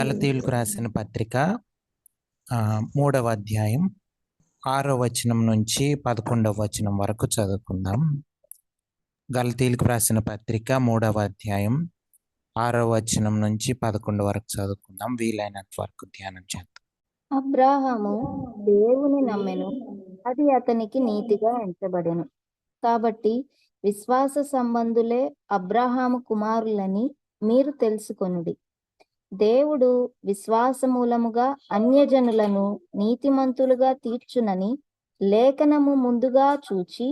గలతీయులకు రాసిన పత్రిక 3వ అధ్యాయం 6వ వచనం నుంచి 11వ వచనం వరకు చదువుకుందాం. గలతీయులకు రాసిన పత్రిక 3వ అధ్యాయం 6వ వచనం నుంచి 11 వరకు చదువుకుందాం. వీలైనంత వరకు ధ్యానం చేద్దాం. అబ్రాహాము దేవుని నమ్మెను, అది అతనికి నీతిగా ఎంచబడెను. కాబట్టి విశ్వాస సంబంధులే అబ్రాహాము కుమారులని మీరు తెలుసుకొనుడి. దేవుడు విశ్వాసమూలముగా అన్యజనులను నీతిమంతులుగా తీర్చునని లేఖనము ముందుగా చూచి,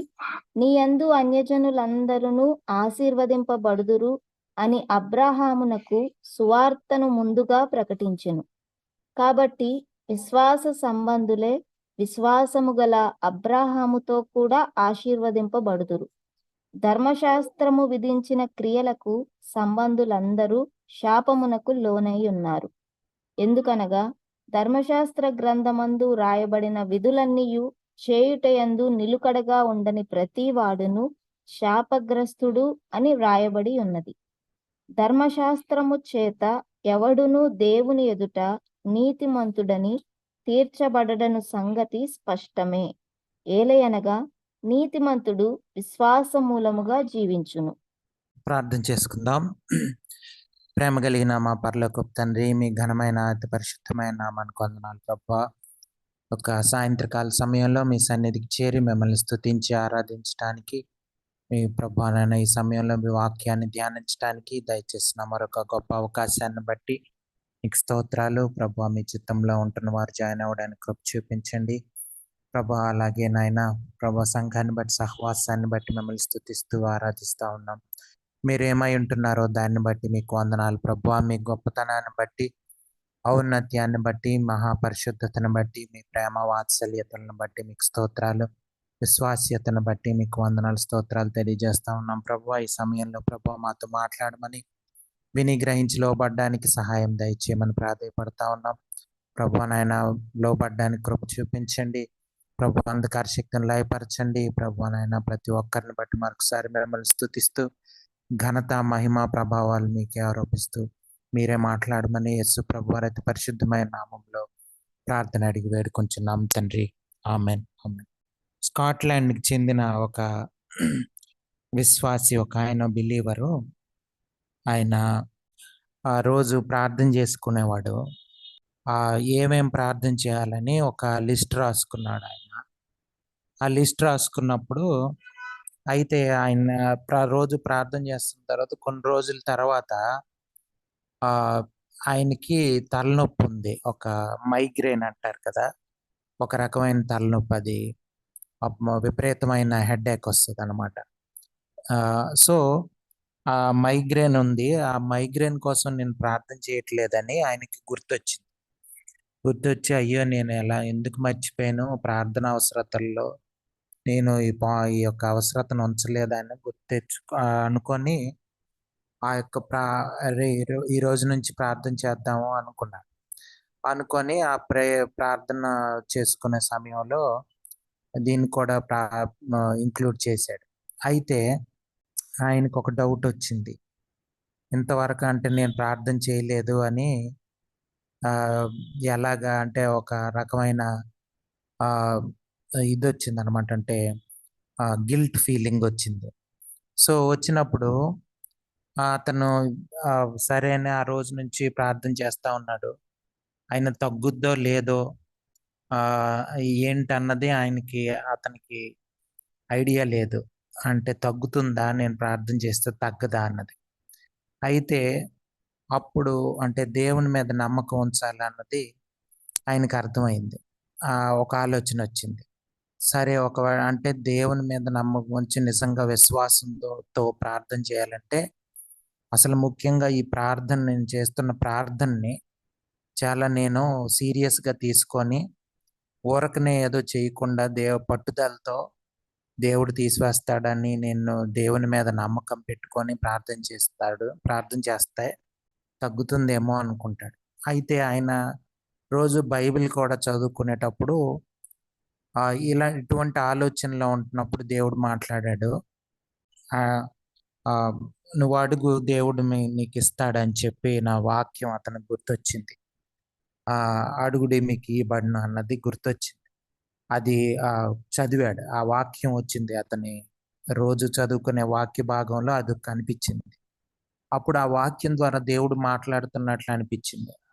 నీ యందు అన్యజనులందరూ ఆశీర్వదింపబడుదురు అని అబ్రాహామునకు సువార్తను ముందుగా ప్రకటించెను. కాబట్టి విశ్వాస సంబంధులే విశ్వాసము గల అబ్రాహాముతో కూడా ఆశీర్వదింపబడుదురు. ధర్మశాస్త్రము విధించిన క్రియలకు సంబంధులందరూ శాపమునకు లోనై ఉన్నారు. ఎందుకనగా ధర్మశాస్త్ర గ్రంథమందు రాయబడిన విధులన్నీయు చేయుటయందు నిలుకడగా ఉండని ప్రతి వాడును శాపగ్రస్తుడు అని వ్రాయబడి ఉన్నది. ధర్మశాస్త్రము చేత ఎవడును దేవుని ఎదుట నీతిమంతుడని తీర్చబడడను సంగతి స్పష్టమే. ఏలయనగా నీతిమంతుడు విశ్వాసమూలముగా జీవించును. ప్రార్థన చేసుకుందాం. ప్రేమ కలిగిన మా పరలోకపు తండ్రి, మీ ఘనమైన అతి పరిశుద్ధమైన నామానికి వందనాలు ప్రభువా. ఒక సాయంత్రకాల సమయంలో మీ సన్నిధికి చేరి మిమ్మల్ని స్తుతించి ఆరాధించడానికి, మీ ప్రభువానైనా ఈ సమయంలో మీ వాక్యాన్ని ధ్యానించడానికి దయచేసిన మరొక గొప్ప అవకాశాన్ని బట్టి మీకు స్తోత్రాలు ప్రభువా. మీ చిత్తంలో ఉంటున్న వారు జాయిన్ అవ్వడానికి కృప చూపించండి ప్రభువా. అలాగే నాయన ప్రభువా, సంఘాన్ని బట్టి సహవాసాన్ని బట్టి మిమ్మల్ని స్తుతిస్తూ ఆరాధిస్తూ ఉన్నాం. మీరు ఏమై ఉంటున్నారో దాన్ని బట్టి మీకు వందనాలు ప్రభువా. మీ గొప్పతనాన్ని బట్టి, ఔన్నత్యాన్ని బట్టి, మహాపరిశుద్ధతను బట్టి, మీ ప్రేమ వాత్సల్యతలను బట్టి మీకు స్తోత్రాలు. విశ్వాస్యతను బట్టి మీకు వందనాలు, స్తోత్రాలు తెలియజేస్తా ఉన్నాం ప్రభువా. ఈ సమయంలో ప్రభువా మాతో మాట్లాడమని, విని గ్రహించి లోబడ్డానికి సహాయం దయచేయమని ప్రాధాయపడతా ఉన్నాం ప్రభువా. నాయన లోబడ్డానికి కృప చూపించండి ప్రభు. అంధకార శక్తిని లయపరచండి ప్రభువా. నాయన ప్రతి ఒక్కరిని బట్టి మరొకసారి మిమ్మల్ని స్తుతిస్తూ ఘనత మహిమ ప్రభావాలు మీకే ఆరోపిస్తూ మీరే మాట్లాడమని యేసు ప్రభు వారి అతి పరిశుద్ధమైన నామంలో ప్రార్థన అడిగి వేడుకొంచున్నాం తండ్రి. Amen, amen. స్కాట్లాండ్కి చెందిన ఒక విశ్వాసి, ఒక ఆయన బిలీవరు, ఆయన రోజు ప్రార్థన చేసుకునేవాడు. ఏమేం ప్రార్థన చేయాలని ఒక లిస్ట్ రాసుకున్నాడు ఆయన. ఆ లిస్ట్ రాసుకున్నప్పుడు అయితే ఆయన రోజు ప్రార్థన చేస్తున్న తర్వాత కొన్ని రోజుల తర్వాత ఆయనకి తలనొప్పి ఉంది. ఒక మైగ్రేన్ అంటారు కదా, ఒక రకమైన తలనొప్పి. అది విపరీతమైన హెడేక్ వస్తుంది అనమాట. సో ఆ మైగ్రేన్ ఉంది. ఆ మైగ్రేన్ కోసం నేను ప్రార్థన చేయట్లేదని ఆయనకి గుర్తొచ్చి అయ్యో నేను ఎందుకు మర్చిపోయాను, ప్రార్థన అవసరతల్లో నేను ఈ యొక్క అవసరతను ఉంచలేదని అనుకొని ఆ యొక్క ఈ రోజు నుంచి ప్రార్థన చేద్దాము అనుకొని ఆ ప్రార్థన చేసుకునే సమయంలో దీన్ని కూడా ఇంక్లూడ్ చేశాడు. అయితే ఆయనకు ఒక డౌట్ వచ్చింది. ఇంతవరకు అంటే నేను ప్రార్థన చేయలేదు అని ఎలాగా అంటే ఒక రకమైన ఇది వచ్చింది అనమాట. అంటే గిల్ట్ ఫీలింగ్ వచ్చింది. సో వచ్చినప్పుడు అతను సరే అని ఆ రోజు నుంచి ప్రార్థన చేస్తూ ఉన్నాడు. ఆయన తగ్గుద్దో లేదో ఏంటన్నది అతనికి ఐడియా లేదు. అంటే తగ్గుతుందా, నేను ప్రార్థన చేస్తే తగ్గదా అన్నది. అయితే అప్పుడు అంటే దేవుని మీద నమ్మకం ఉంచాలన్నది ఆయనకు అర్థమైంది. ఒక ఆలోచన వచ్చింది. సరే, ఒకవేళ అంటే దేవుని మీద నమ్మకం ఉంచి నిజంగా విశ్వాసంతో ప్రార్థన చేయాలంటే అసలు ముఖ్యంగా ఈ ప్రార్థన, నేను చేస్తున్న ప్రార్థనని చాలా నేను సీరియస్గా తీసుకొని ఊరకనే ఏదో చేయకుండా పట్టుదలతో దేవుడు తీసివేస్తాడని నేను దేవుని మీద నమ్మకం పెట్టుకొని ప్రార్థన చేస్తే తగ్గుతుందేమో అనుకుంటాడు. అయితే ఆయన రోజు బైబిల్ కూడా చదువుకునేటప్పుడు ఇటువంటి ఆలోచనలో ఉంటున్నప్పుడు దేవుడు మాట్లాడాడు. నువ్వు అడుగు దేవుడు నీకు ఇస్తాడని చెప్పి నా వాక్యం అతనికి గుర్తొచ్చింది. అడుగుడి మీకు ఇవ్వబడును అన్నది గుర్తొచ్చింది. అది చదివాడు. ఆ వాక్యం వచ్చింది అతని రోజు చదువుకునే వాక్య భాగంలో అది కనిపించింది. అప్పుడు ఆ వాక్యం ద్వారా దేవుడు మాట్లాడుతున్నట్లు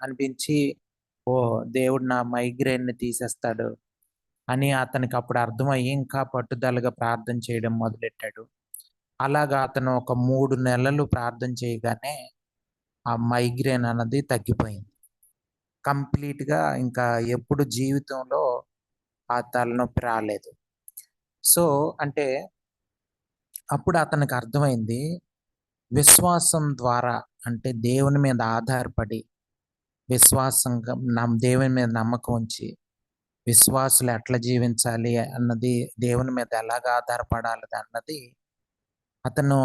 అనిపించి దేవుడు నా మైగ్రేన్ని తీసేస్తాడు అని అతనికి అప్పుడు అర్థమయ్యి ఇంకా పట్టుదలగా ప్రార్థన చేయడం మొదలెట్టాడు. అలాగా అతను ఒక 3 నెలలు ప్రార్థన చేయగానే ఆ మైగ్రేన్ అన్నది తగ్గిపోయింది. కంప్లీట్‌గా ఇంకా ఎప్పుడు జీవితంలో ఆ తలనొప్పి రాలేదు. సో, అంటే అప్పుడు అతనికి అర్థమైంది, విశ్వాసం ద్వారా అంటే దేవుని మీద ఆధారపడి విశ్వాసంగా దేవుని మీద నమ్మకం ఉంచి విశ్వాసులు ఎట్లా జీవించాలి అన్నది, దేవుని మీద ఎలాగ ఆధారపడాలి అన్నది అతను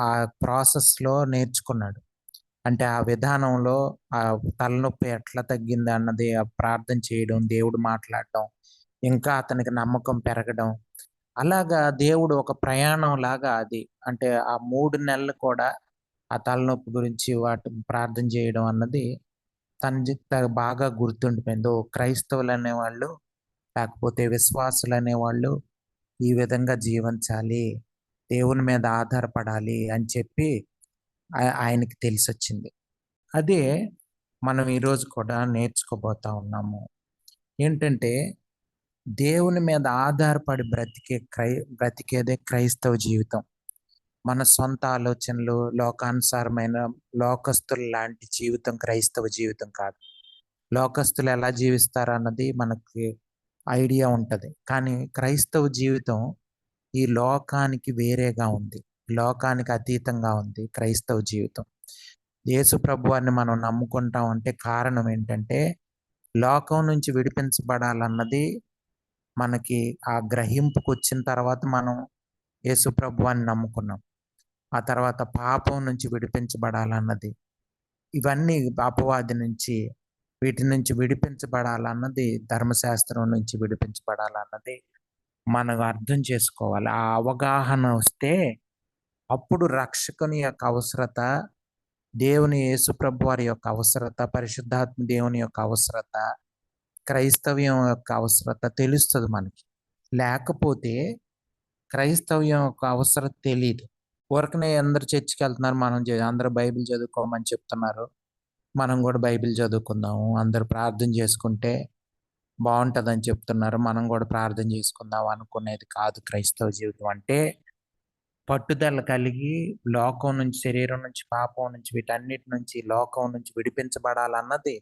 ఆ ప్రాసెస్‌లో నేర్చుకున్నాడు. అంటే ఆ విధానంలో ఆ తలనొప్పి ఎట్లా తగ్గింది అన్నది ప్రార్థన చేయడం, దేవుడు మాట్లాడడం, ఇంకా అతనికి నమ్మకం పెరగడం. అలాగా దేవుడు ఒక ప్రయాణం లాగా అది. అంటే ఆ 3 నెలలు కూడా ఆ తలనొప్పి గురించి ప్రార్థన చేయడం అన్నది బాగా గుర్తుండిపోయింది. క్రైస్తవులు అనేవాళ్ళు లేకపోతే విశ్వాసులు అనేవాళ్ళు ఈ విధంగా జీవించాలి, దేవుని మీద ఆధారపడాలి అని చెప్పి ఆయనకి తెలిసొచ్చింది. అదే మనం ఈరోజు కూడా నేర్చుకోబోతా ఉన్నాము. ఏంటంటే దేవుని మీద ఆధారపడి బ్రతికేదే క్రైస్తవ జీవితం. మన సొంత ఆలోచనలు, లోకానుసారమైన లోకస్తుల లాంటి జీవితం క్రైస్తవ జీవితం కాదు. లోకస్తులు ఎలా జీవిస్తారు అన్నది మనకి ఐడియా ఉంటది. కానీ క్రైస్తవ జీవితం ఈ లోకానికి వేరేగా ఉంది. లోకానికి అతీతంగా ఉంది క్రైస్తవ జీవితం. యేసు ప్రభువారిని మనం నమ్ముకుంటాం అంటే కారణం ఏంటంటే, లోకం నుంచి విడిపించబడాలన్నది మనకి ఆ గ్రహింపుకొచ్చిన తర్వాత మనం యేసు ప్రభువారిని నమ్ముకున్నాం. ఆ తర్వాత పాపం నుంచి విడిపించబడాలన్నది, ఇవన్నీ అపవాది నుంచి వీటి నుంచి విడిపించబడాలన్నది, ధర్మశాస్త్రం నుంచి విడిపించబడాలన్నది మనం అర్థం చేసుకోవాలి. ఆ అవగాహన వస్తే అప్పుడు రక్షకుని యొక్క అవసరత, దేవుని యేసుప్రభు వారి యొక్క అవసరత, పరిశుద్ధాత్మ దేవుని యొక్క అవసరత, క్రైస్తవ్యం యొక్క అవసరత తెలుస్తుంది మనకి. లేకపోతే క్రైస్తవ్యం యొక్క అవసరత తెలీదు. ఊరకనే అందరు చర్చికి వెళ్తున్నారు, అందరూ బైబిల్ చదువుకోమని చెప్తున్నారు, మనం కూడా బైబిల్ చదువుకుందాము, అందరూ ప్రార్థన చేసుకుంటే బాగుంటుందని చెప్తున్నారు, మనం కూడా ప్రార్థన చేసుకుందాం అనుకునేది కాదు క్రైస్తవ జీవితం. అంటే పట్టుదల కలిగి లోకం నుంచి, శరీరం నుంచి, పాపం నుంచి, వీటన్నిటి నుంచి, లోకం నుంచి విడిపించబడాలన్నది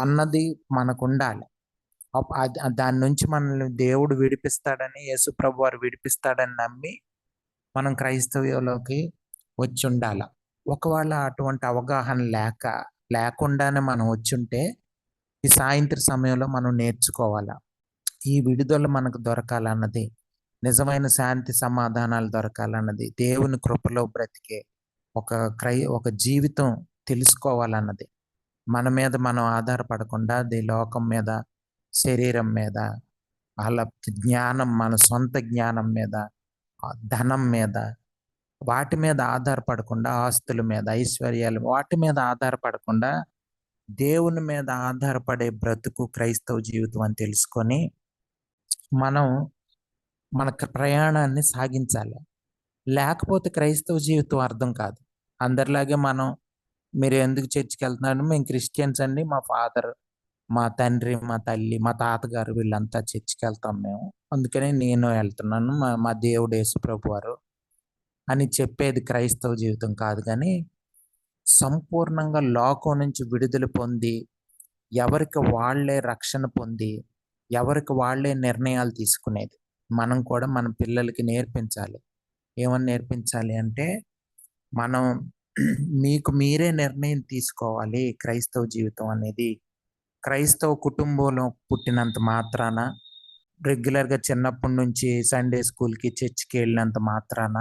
అన్నది మనకు ఉండాలి. దాని నుంచి మనల్ని దేవుడు విడిపిస్తాడని, యేసు ప్రభు వారు విడిపిస్తాడని నమ్మి మనం క్రైస్తవ్యంలోకి వచ్చి ఉండాలి. ఒకవేళ అటువంటి అవగాహన లేకుండానే మనం వచ్చుంటే ఈ సాయంత్రం సమయంలో మనం నేర్చుకోవాలా. ఈ విడుదల మనకు దొరకాలన్నది, నిజమైన శాంతి సమాధానాలు దొరకాలన్నది, దేవుని కృపలో బ్రతికే ఒక జీవితం తెలుసుకోవాలన్నది, మన మీద మనం ఆధారపడకుండా లోకం మీద, శరీరం మీద, వాళ్ళ జ్ఞానం, మన సొంత జ్ఞానం మీద, ధనం మీద, వాటి మీద ఆధారపడకుండా, ఆస్తుల మీద, ఐశ్వర్యాలు వాటి మీద ఆధారపడకుండా దేవుని మీద ఆధారపడే బ్రతుకు క్రైస్తవ జీవితం అని తెలుసుకొని మనం మన ప్రయాణాన్ని సాగించాలి. లేకపోతే క్రైస్తవ జీవితం అర్థం కాదు. అందరిలాగే మీరు ఎందుకు చర్చికి వెళ్తున్నారు? మేము క్రిస్టియన్స్ అండి, మా ఫాదర్, మా తండ్రి, మా తల్లి, మా తాతగారు వీళ్ళంతా చర్చికి వెళ్తాం మేము, అందుకనే నేను వెళ్తున్నాను, మా దేవుడు యేసు ప్రభు వారు అని చెప్పేది క్రైస్తవ జీవితం కాదు. కానీ సంపూర్ణంగా లోకం నుంచి విడుదల పొంది, ఎవరికి వాళ్ళే రక్షణ పొంది, ఎవరికి వాళ్ళే నిర్ణయాలు తీసుకునేది మనం కూడా మన పిల్లలకి నేర్పించాలి. ఏమని నేర్పించాలి అంటే, మనం మీకు మీరే నిర్ణయం తీసుకోవాలి. క్రైస్తవ జీవితం అనేది క్రైస్తవ కుటుంబంలో పుట్టినంత మాత్రాన, రెగ్యులర్గా చిన్నప్పటి నుంచి సండే స్కూల్కి, చర్చికి వెళ్ళినంత మాత్రాన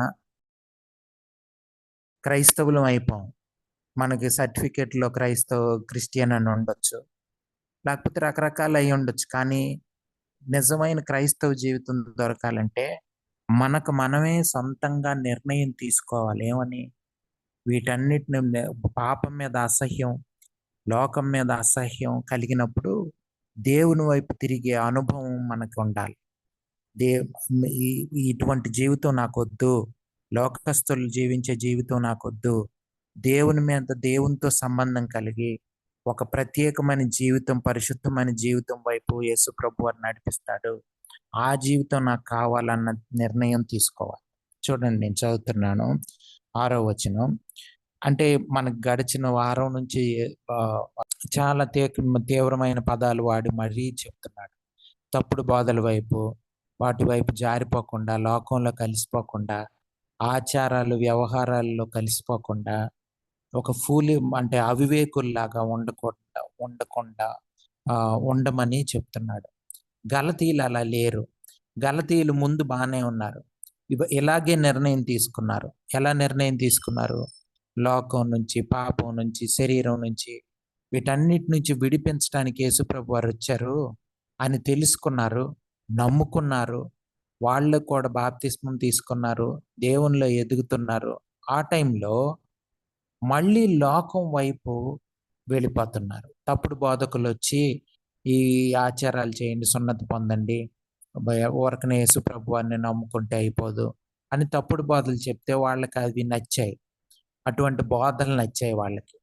క్రైస్తవులం అయిపోం. మనకి సర్టిఫికేట్లో క్రిస్టియన్ అని ఉండొచ్చు, లేకపోతే రకరకాలు అయి ఉండొచ్చు. కానీ నిజమైన క్రైస్తవ జీవితం దొరకాలంటే మనకు మనమే సొంతంగా నిర్ణయం తీసుకోవాలి. ఏమని? వీటన్నిటిని పాపం మీద అసహ్యం, లోకం మీద అసహ్యం కలిగినప్పుడు దేవుని వైపు తిరిగే అనుభవం మనకు ఉండాలి. దే ఇటువంటి జీవితం నాకొద్దు. లోకస్తులు జీవించే జీవితం నాకొద్దు. దేవునితో సంబంధం కలిగి ఒక ప్రత్యేకమైన జీవితం, పరిశుద్ధమైన జీవితం వైపు యేసు ప్రభువారు నడిపిస్తాడు. ఆ జీవితం నాకు కావాలన్న నిర్ణయం తీసుకోవాలి. చూడండి, నేను చదువుతున్నాను 6వ వచనం. అంటే మనకు గడిచిన వారం నుంచి చాలా తీవ్రమైన పదాలు వాడి మరీ చెప్తున్నాడు. తప్పుడు బోధల వైపు, వాటి వైపు జారిపోకుండా, లోకంలో కలిసిపోకుండా, ఆచారాలు వ్యవహారాల్లో కలిసిపోకుండా, ఒక అంటే అవివేకుల్లాగా ఉండకుండా ఉండమని చెప్తున్నాడు. గలతీయులు అలా లేరు. గలతీయులు ముందు బాగానే ఉన్నారు. ఇలాగే నిర్ణయం తీసుకున్నారు. ఎలా నిర్ణయం తీసుకున్నారు? లోకం నుంచి, పాపం నుంచి, శరీరం నుంచి, వీటన్నిటి నుంచి విడిపించడానికి యేసుప్రభు వారు వచ్చారు అని తెలుసుకున్నారు, నమ్ముకున్నారు. వాళ్ళు కూడా బాప్తిస్మం తీసుకున్నారు, దేవునిలో ఎదుగుతున్నారు. ఆ టైంలో మళ్ళీ లోకం వైపు వెళ్ళిపోతున్నారు. తప్పుడు బోధకులు వచ్చి ఈ ఆచారాలు చేయండి, సున్నతి పొందండి, ఊరకనే యేసు ప్రభు వారిని నమ్ముకుంటే అయిపోదు అని తప్పుడు బోధలు చెప్తే వాళ్ళకి అవి నచ్చాయి. అటువంటి బోధలు నచ్చాయి వాళ్ళకి.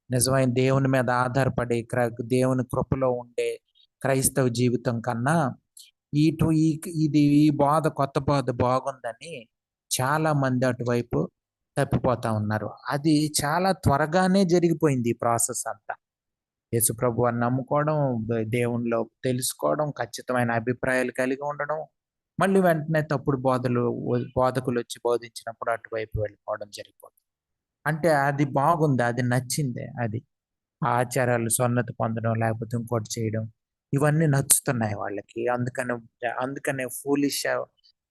నిజమైన దేవుని మీద ఆధారపడి దేవుని కృపలో ఉండే క్రైస్తవ జీవితం కన్నా ఈ కొత్త బోధ బాగుందని చాలా మంది అటువైపు తప్పిపోతా ఉన్నారు. అది చాలా త్వరగానే జరిగిపోయింది ఈ ప్రాసెస్ అంతా. యేసు ప్రభువాన్ని నమ్ముకోవడం, దేవునిలో తెలుసుకోవడం, ఖచ్చితమైన అభిప్రాయాలు కలిగి ఉండడం, మళ్ళీ వెంటనే తప్పుడు బోధకులు వచ్చి బోధించినప్పుడు అటువైపు వెళ్ళిపోవడం జరిగిపోతుంది. అంటే అది బాగుంది, అది నచ్చిందే. అది ఆచారాలు, సున్నతి పొందడం, లేకపోతే ఇంకోటి చేయడం, ఇవన్నీ నచ్చుతున్నాయి వాళ్ళకి. అందుకనే ఫూలిష్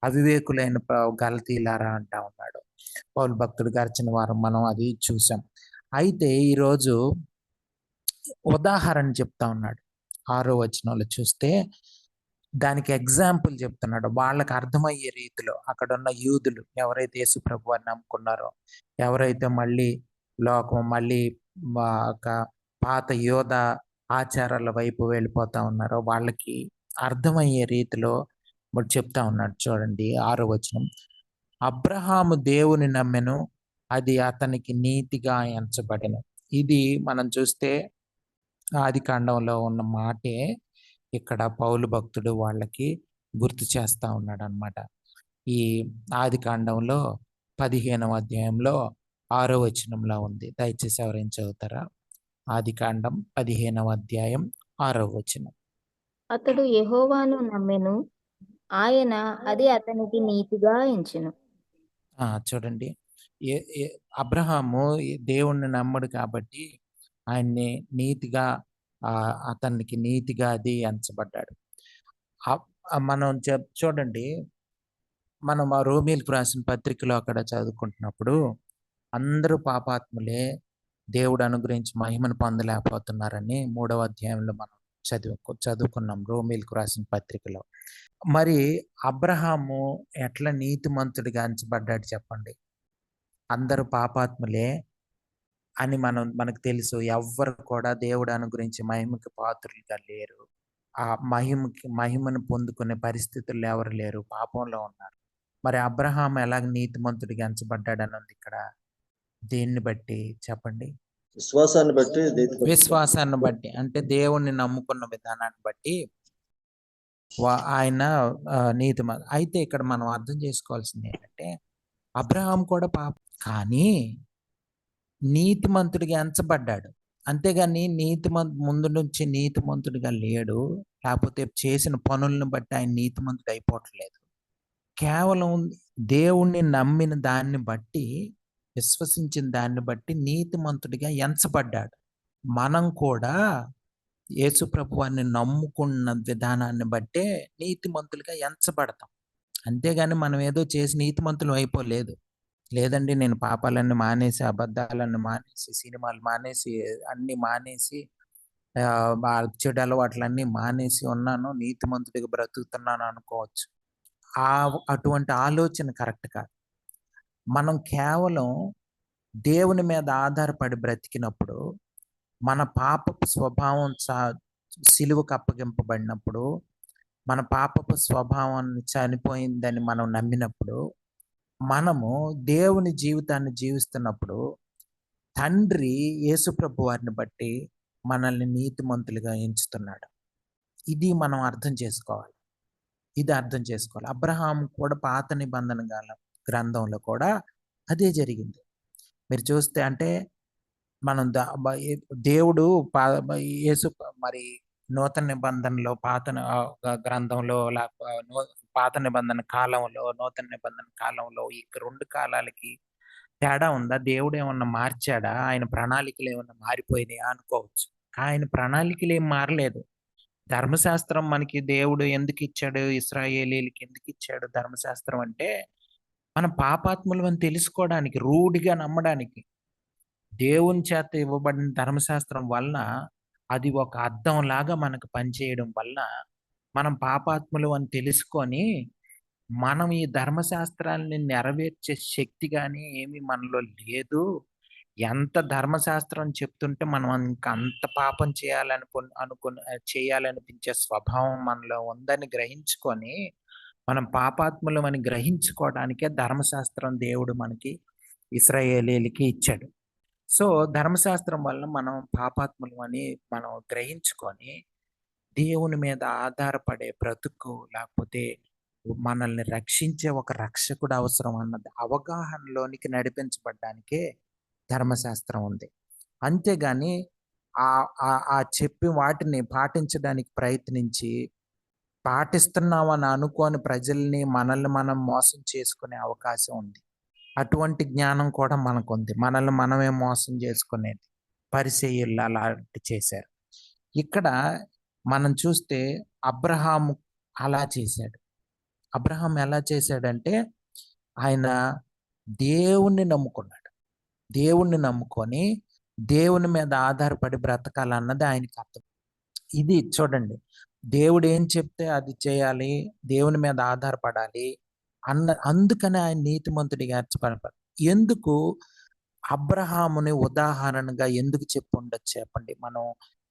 అవివేకులైన గలతీలారా అంటా ఉన్నాడు పౌలు భక్తుడు. గడిచిన వారం మనం అది చూసాం. అయితే ఈరోజు ఉదాహరణ చెప్తా ఉన్నాడు. 6వ వచనంలో చూస్తే దానికి ఎగ్జాంపుల్ చెప్తున్నాడు. వాళ్ళకి అర్థమయ్యే రీతిలో అక్కడ ఉన్న యూదులు ఎవరైతే యేసు ప్రభువాన్ని నమ్ముకున్నారో, ఎవరైతే మళ్ళీ పాత యోధ ఆచారాల వైపు వెళ్ళిపోతా ఉన్నారో, వాళ్ళకి అర్థమయ్యే రీతిలో చెప్తా ఉన్నాడు. చూడండి 6వ వచనం. అబ్రహాము దేవుని నమ్మెను, అది అతనికి నీతిగా ఎంచబడెను. ఇది మనం చూస్తే ఆది కాండంలో ఉన్న మాటే ఇక్కడ పౌలు భక్తుడు వాళ్ళకి గుర్తు చేస్తా ఉన్నాడు అన్నమాట. ఈ ఆది కాండంలో 15వ అధ్యాయంలో 6వ వచనంలో ఉంది. దయచేసి ఎవరైనా చదువుతారా? ఆది కాండం 15వ అధ్యాయం 6వ వచనం. అతడు యెహోవాను నమ్మెను, ఆయన అది అతనికి నీతిగా ఎంచెను. చూడండి, అబ్రహాము దేవుణ్ణి నమ్మడు కాబట్టి ఆయన్ని నీతిగా, అతనికి నీతిగా అది ఎంచబడ్డాడు. మనం చూడండి, మనం ఆ రోమీయులకు రాసిన పత్రికలో అక్కడ చదువుకుంటున్నప్పుడు అందరూ పాపాత్ములే, దేవుడు అనుగ్రహించి మహిమను పొందలేకపోతున్నారని 3వ అధ్యాయంలో మనం చదువుకున్నాం రోమీయులకు రాసిన పత్రికలో. మరి అబ్రహాము ఎట్లా నీతిమంతుడిగా ఎంచబడ్డాడు చెప్పండి? అందరూ పాపాత్ములే అని మనకు తెలుసు. ఎవ్వరు కూడా దేవుడు అనుగ్రహించి మహిమకి పాత్రులుగా లేరు. ఆ మహిమను పొందుకునే పరిస్థితుల్లో ఎవరు లేరు, పాపంలో ఉన్నారు. మరి అబ్రహాం ఎలాగ నీతిమంతుడిగా ఎంచబడ్డాడని ఉంది ఇక్కడ. దేన్ని బట్టి చెప్పండి? విశ్వాసాన్ని బట్టి, అంటే దేవుణ్ణి నమ్ముకున్న విధానాన్ని బట్టి ఆయన అయితే ఇక్కడ మనం అర్థం చేసుకోవాల్సింది ఏంటంటే, అబ్రహాం కూడా కానీ నీతిమంతుడిగా ఎంచబడ్డాడు. అంతేగాని ముందు నుంచి నీతిమంతుడిగా లేడు, లేకపోతే చేసిన పనులను బట్టి ఆయన నీతిమంతుడు అయిపోవట్లేదు. కేవలం దేవుణ్ణి నమ్మిన దాన్ని బట్టి, విశ్వసించిన దాన్ని బట్టి నీతిమంతుడిగా ఎంచబడ్డాడు. మనం కూడా యేసు ప్రభువాన్ని నమ్ముకున్న విధానాన్ని బట్టే నీతిమంతులుగా ఎంచబడతాం. అంతేగాని మనం ఏదో చేసి నీతిమంతులు అయిపోలేదు. లేదండి, నేను పాపాలన్నీ మానేసి, అబద్ధాలన్నీ మానేసి, సినిమాలు మానేసి, అన్ని మానేసి, చెడు అలవాట్లన్నీ మానేసి ఉన్నాను, నీతిమంతుడిగా బ్రతుకుతున్నాను అనుకోవచ్చు. అటువంటి ఆలోచన కరెక్ట్ కాదు. మనం కేవలం దేవుని మీద ఆధారపడి బ్రతికినప్పుడు, మన పాపపు స్వభావం సిలువకు అప్పగింపబడినప్పుడు, మన పాపపు స్వభావాన్ని చనిపోయిందని మనం నమ్మినప్పుడు, మనము దేవుని జీవితాన్ని జీవిస్తున్నప్పుడు, తండ్రి యేసుప్రభు వారిని బట్టి మనల్ని నీతిమంతులుగా ఎంచుతున్నాడు. ఇది మనం అర్థం చేసుకోవాలి. అబ్రహాం కూడా పాత నిబంధన గ్రంథంలో కూడా అదే జరిగింది. మీరు చూస్తే అంటే మనం దేవుడు యేసు మరి నూతన నిబంధనలో గ్రంథంలో పాత నిబంధన కాలంలో, నూతన నిబంధన కాలంలో ఈ 2 కాలాలకి తేడా ఉందా? దేవుడు ఏమన్నా మార్చాడా? ఆయన ప్రణాళికలు ఏమన్నా మారిపోయినాయా అనుకోవచ్చు. ఆయన ప్రణాళికలు ఏం మారలేదు. ధర్మశాస్త్రం మనకి దేవుడు ఎందుకు ఇచ్చాడు? ఇశ్రాయేలీయులకి ఎందుకు ఇచ్చాడు ధర్మశాస్త్రం అంటే, మనం పాపాత్ములమని తెలుసుకోవడానికి, రూఢిగా నమ్మడానికి. దేవుని చేత ఇవ్వబడిన ధర్మశాస్త్రం వలన అది ఒక అద్దంలాగా మనకు పనిచేయడం వలన, మనం పాపాత్ములు అని తెలుసుకొని, మనం ఈ ధర్మశాస్త్రాల్ని నెరవేర్చే శక్తి గాని ఏమి మనలో లేదు. ఎంత ధర్మశాస్త్రం చెప్తుంటే మనం అంత పాపం చేయాలనిపించే స్వభావం మనలో ఉందని గ్రహించుకొని, మనం పాపాత్ములమని గ్రహించుకోవడానికే ధర్మశాస్త్రం దేవుడు మనకి ఇశ్రాయేలీయులకి ఇచ్చాడు. సో, ధర్మశాస్త్రం వలన మనం పాపాత్ములమని మనం గ్రహించుకొని, దేవుని మీద ఆధారపడే బ్రతుకు, లేకపోతే మనల్ని రక్షించే ఒక రక్షకుడు అవసరం అన్నది అవగాహనలోనికి నడిపించబడ్డానికే ధర్మశాస్త్రం ఉంది. అంతేగాని చెప్పి వాటిని పాటించడానికి ప్రయత్నించి, పాటిస్తున్నామని అనుకోని ప్రజల్ని, మనల్ని మనం మోసం చేసుకునే అవకాశం ఉంది. అటువంటి జ్ఞానం కూడా మనకుంది. మనల్ని మనమే మోసం చేసుకునేది. పరిసయ్యులు అలాంటి చేశారు. ఇక్కడ మనం చూస్తే అబ్రహాము అలా చేశాడు. అబ్రహాం ఎలా చేశాడంటే, ఆయన దేవుణ్ణి నమ్ముకున్నాడు. దేవుణ్ణి నమ్ముకొని దేవుని మీద ఆధారపడి బ్రతకాలన్నది ఆయనకి అర్థం. ఇది చూడండి, దేవుడు ఏం చెప్తే అది చేయాలి, దేవుని మీద ఆధారపడాలి అందుకనే ఆయన నీతిమంతుడిగా ఎంచబడ్డాడు. ఎందుకు అబ్రహాముని ఉదాహరణగా ఎందుకు చెప్పుండొచ్చు చెప్పండి? మనం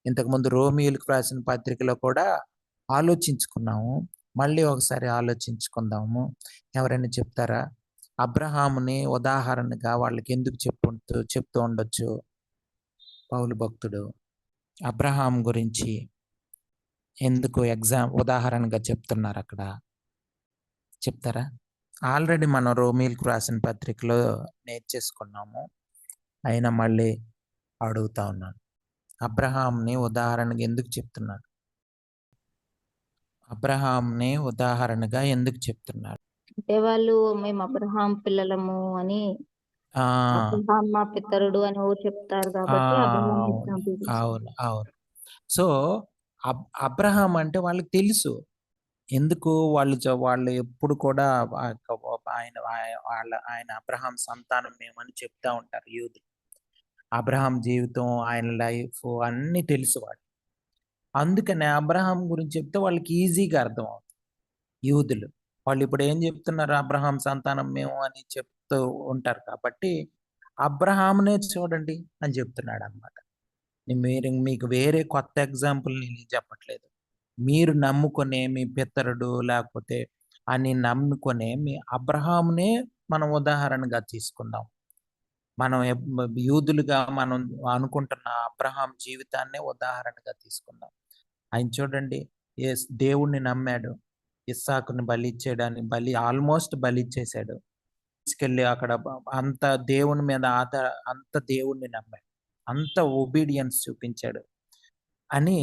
ఇంతకుముందు రోమీయులకు రాసిన పత్రికలో కూడా ఆలోచించుకున్నాము. మళ్ళీ ఒకసారి ఆలోచించుకుందాము. ఎవరైనా చెప్తారా? అబ్రహాముని ఉదాహరణగా వాళ్ళకి ఎందుకు చెప్తూ ఉండొచ్చు పౌలు భక్తుడు? అబ్రహాం గురించి ఎందుకు ఉదాహరణగా చెప్తున్నారు అక్కడ? చెప్తారా? ఆల్రెడీ మనం రోమీయులకు రాసిన పత్రికలో నేర్చేసుకున్నాము. అయినా మళ్ళీ అడుగుతా ఉన్నాను. అబ్రహాంని ఉదాహరణగా ఎందుకు చెప్తున్నారు? అబ్రహాంని ఉదాహరణగా ఎందుకు చెప్తున్నారు? అంటే వాళ్ళు మేము అబ్రహాం పిల్లలము అని, అబ్రహాం మా పితరుడు అని చెప్తారు కాబట్టి అబ్రహాం ఎగ్జాంపుల్ తీసుకున్నారు. అవును, అవును. సో, అబ్రహాం అంటే వాళ్ళకి తెలుసు. ఎందుకు వాళ్ళు ఎప్పుడు కూడా ఆయన అబ్రహాం సంతానం మేమని చెప్తా ఉంటారు యూదులు. అబ్రహాం జీవితం, ఆయన లైఫ్ అన్నీ తెలుసు వాళ్ళు. అందుకనే అబ్రహాం గురించి చెప్తే వాళ్ళకి ఈజీగా అర్థం అవుతుంది యూదులు. వాళ్ళు ఇప్పుడు ఏం చెప్తున్నారు? అబ్రహాం సంతానం మేము అని చెప్తూ ఉంటారు కాబట్టి అబ్రహామునే చూడండి అని చెప్తున్నాడు అన్నమాట. మీకు వేరే కొత్త ఎగ్జాంపుల్ నేను చెప్పట్లేదు. మీరు నమ్ముకునే మీ పితరుడు లేకపోతే అని నమ్ముకునే మీ అబ్రహామునే మనం ఉదాహరణగా తీసుకుందాం. మనం యూదులుగా మనం అనుకుంటున్న అబ్రహాం జీవితాన్నే ఉదాహరణగా తీసుకుందాం. ఆయన చూడండి, దేవుణ్ణి నమ్మాడు. ఇస్సాకుని బలి ఆల్మోస్ట్ బలిచ్చేశాడు. తీసుకెళ్ళి అక్కడ అంత దేవుని మీద అంత దేవుణ్ణి నమ్మాడు, అంత ఒబీడియన్స్ చూపించాడు అని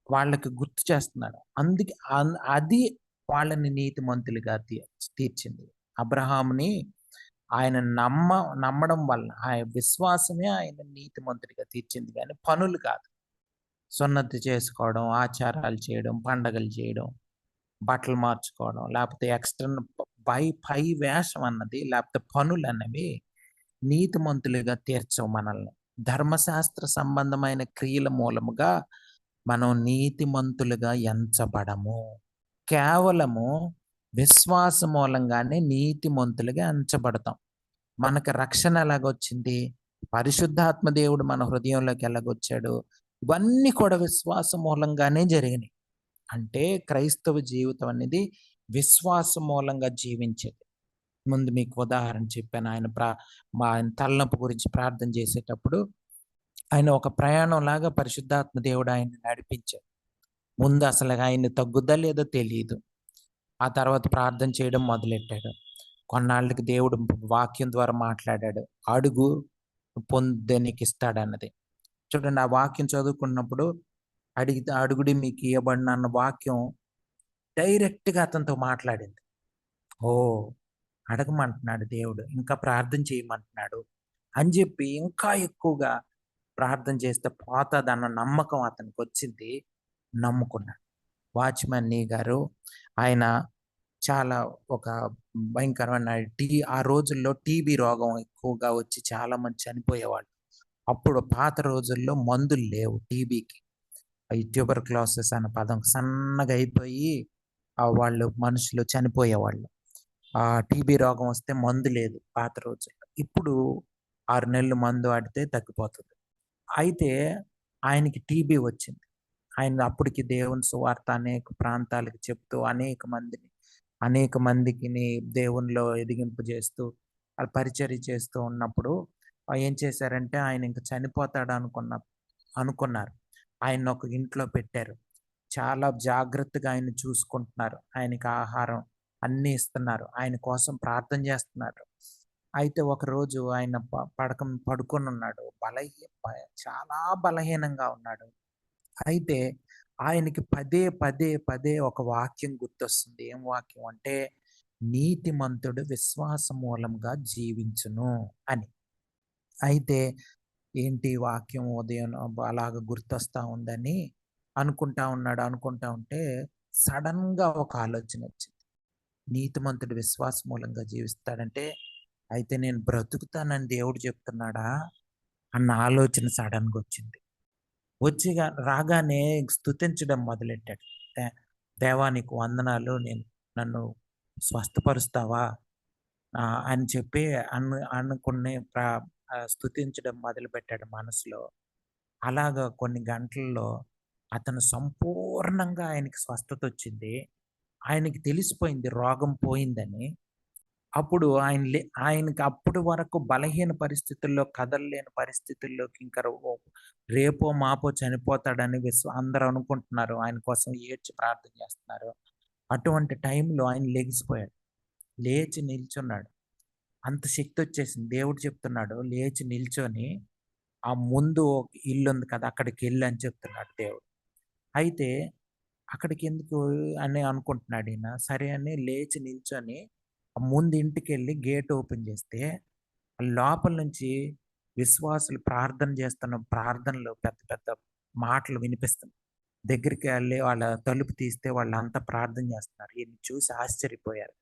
వాళ్ళకి గుర్తు చేస్తున్నాడు. అందుకే అది వాళ్ళని నీతిమంతులుగా తీర్చింది. అబ్రహాముని ఆయన నమ్మడం వలన, ఆయన విశ్వాసమే ఆయన నీతిమంతుడిగా తీర్చింది, కానీ పనులు కాదు. సున్నతి చేసుకోవడం, ఆచారాలు చేయడం, పండగలు చేయడం, బట్టలు మార్చుకోవడం, లేకపోతే ఎక్స్టర్నల్ పై వేషం అన్నది, లేకపోతే పనులు అన్నవి నీతిమంతులుగా తీర్చవు మనల్ని. ధర్మశాస్త్ర సంబంధమైన క్రియల మూలముగా మనం నీతిమంతులుగా ఎంచబడము. కేవలము విశ్వాస మూలంగానే నీతిమంతులుగా ఎంచబడతాం. మనకు రక్షణ ఎలాగొచ్చింది? పరిశుద్ధాత్మ దేవుడు మన హృదయంలోకి ఎలాగొచ్చాడు? ఇవన్నీ కూడా విశ్వాస మూలంగానే జరిగినాయి. అంటే క్రైస్తవ జీవితం అనేది విశ్వాస మూలంగా జీవించేది. ముందు మీకు ఉదాహరణ చెప్పాను. ఆయన తలనొప్పి గురించి ప్రార్థన చేసేటప్పుడు ఆయన ఒక ప్రయాణంలాగా పరిశుద్ధాత్మ దేవుడు ఆయన్ని నడిపించాడు. ముందు అసలు ఆయన్ని తగ్గుద్దా లేదో తెలీదు. ఆ తర్వాత ప్రార్థన చేయడం మొదలెట్టాడు. కొన్నాళ్ళకి దేవుడు వాక్యం ద్వారా మాట్లాడాడు. అడుగు పొందనీకిస్తాడన్నది. చూడండి, ఆ వాక్యం చదువుకున్నప్పుడు అడిగితే అడుగుడి మీకు ఇయ్యబడును అన్న వాక్యం డైరెక్ట్‌గా అతనితో మాట్లాడింది. ఓహ్! అడగమంటున్నాడు దేవుడు. ఇంకా ప్రార్థన చేయమంటున్నాడు అని చెప్పి ఇంకా ఎక్కువగా ప్రార్థన చేస్తే పోతదన్న నమ్మకం అతనికొచ్చింది. నమ్ముకున్నాడు. వాచ్‌మ్యాన్ నీ గారు ఆయన చాలా ఒక భయంకరమైన ఆ రోజుల్లో టీబీ రోగం ఎక్కువగా వచ్చి చాలామంది చనిపోయేవాళ్ళు. అప్పుడు పాత రోజుల్లో మందులు లేవు టీబీకి. ఈ ట్యూబర్‌క్యులోసిస్ అనే పదం సన్నగా అయిపోయి వాళ్ళు మనుషులు చనిపోయేవాళ్ళు. టీబీ రోగం వస్తే మందు లేదు పాత రోజుల్లో. ఇప్పుడు 6 నెలలు మందు వాడితే తగ్గిపోతది. అయితే ఆయనకి టీబీ వచ్చింది. ఆయన అప్పటికి దేవుని సువార్త అనేక ప్రాంతాలకు చెప్తూ అనేక మందికిని దేవునిలో ఎదిగింపజేస్తూ పరిచర్య చేస్తూ ఉన్నప్పుడు ఏం చేశారంటే ఆయన ఇంక చనిపోతాడు అనుకున్నారు. ఆయన్ని ఒక ఇంట్లో పెట్టారు. చాలా జాగ్రత్తగా ఆయన్ని చూసుకుంటున్నారు. ఆయనకి ఆహారం అన్నీ ఇస్తున్నారు. ఆయన కోసం ప్రార్థన చేస్తున్నారు. అయితే ఒకరోజు ఆయన పడుకొనున్నాడు. చాలా బలహీనంగా ఉన్నాడు. అయితే ఆయనకి పదే ఒక వాక్యం గుర్తొస్తుంది. ఏం వాక్యం అంటే, నీతిమంతుడు విశ్వాస మూలంగా జీవించును అని. అయితే ఏంటి వాక్యం ఉదయం అలాగ గుర్తొస్తా ఉందని అనుకుంటా ఉంటే సడన్‌గా ఒక ఆలోచన వచ్చింది. నీతిమంతుడు విశ్వాస మూలంగా జీవిస్తాడంటే, అయితే నేను బ్రతుకుతానని దేవుడు చెప్తున్నాడా? అన్న ఆలోచన సడన్‌గా వచ్చింది. రాగానే స్తుతించడం మొదలెట్టాడు. దే దేవా నీకు వందనాలు. నన్ను స్వస్థపరుస్తావా? అని చెప్పి అనుకుని స్తుతించడం మొదలుపెట్టాడు మనసులో. అలాగా కొన్ని గంటల్లో అతను సంపూర్ణంగా ఆయనకి స్వస్థతొచ్చింది. ఆయనకి తెలిసిపోయింది రోగం పోయిందని. అప్పుడు ఆయనకి అప్పటి వరకు బలహీన పరిస్థితుల్లో, కదలలేని పరిస్థితుల్లోకి ఇంకా రేపో మాపో చనిపోతాడని అందరూ అనుకుంటున్నారు. ఆయన కోసం ఏడ్చి ప్రార్థన చేస్తున్నారు. అటువంటి టైంలో ఆయన లెగిసిపోయాడు. లేచి నిల్చున్నాడు. అంత శక్తొచ్చేసింది. దేవుడు చెప్తున్నాడు లేచి నిల్చొని, ఆ ముందు ఇల్లుంది కదా! అక్కడికెళ్ళు అని చెప్తున్నాడు దేవుడు. అయితే అక్కడికెందుకు అని అనుకుంటున్నాడు ఈయన. సరే అని లేచి నిల్చొని ముందు ఇంటికెళ్ళి గేట్ ఓపెన్ చేస్తే, లోపల నుంచి విశ్వాసులు ప్రార్థన చేస్తున్న ప్రార్థనలు పెద్ద పెద్ద మాటలు వినిపిస్తున్నాయి. దగ్గరికెళ్ళి వాళ్ళ తలుపు తీస్తే వాళ్ళంతా ప్రార్థన చేస్తున్నారు. ఈయన్ని చూసి ఆశ్చర్యపోయారు.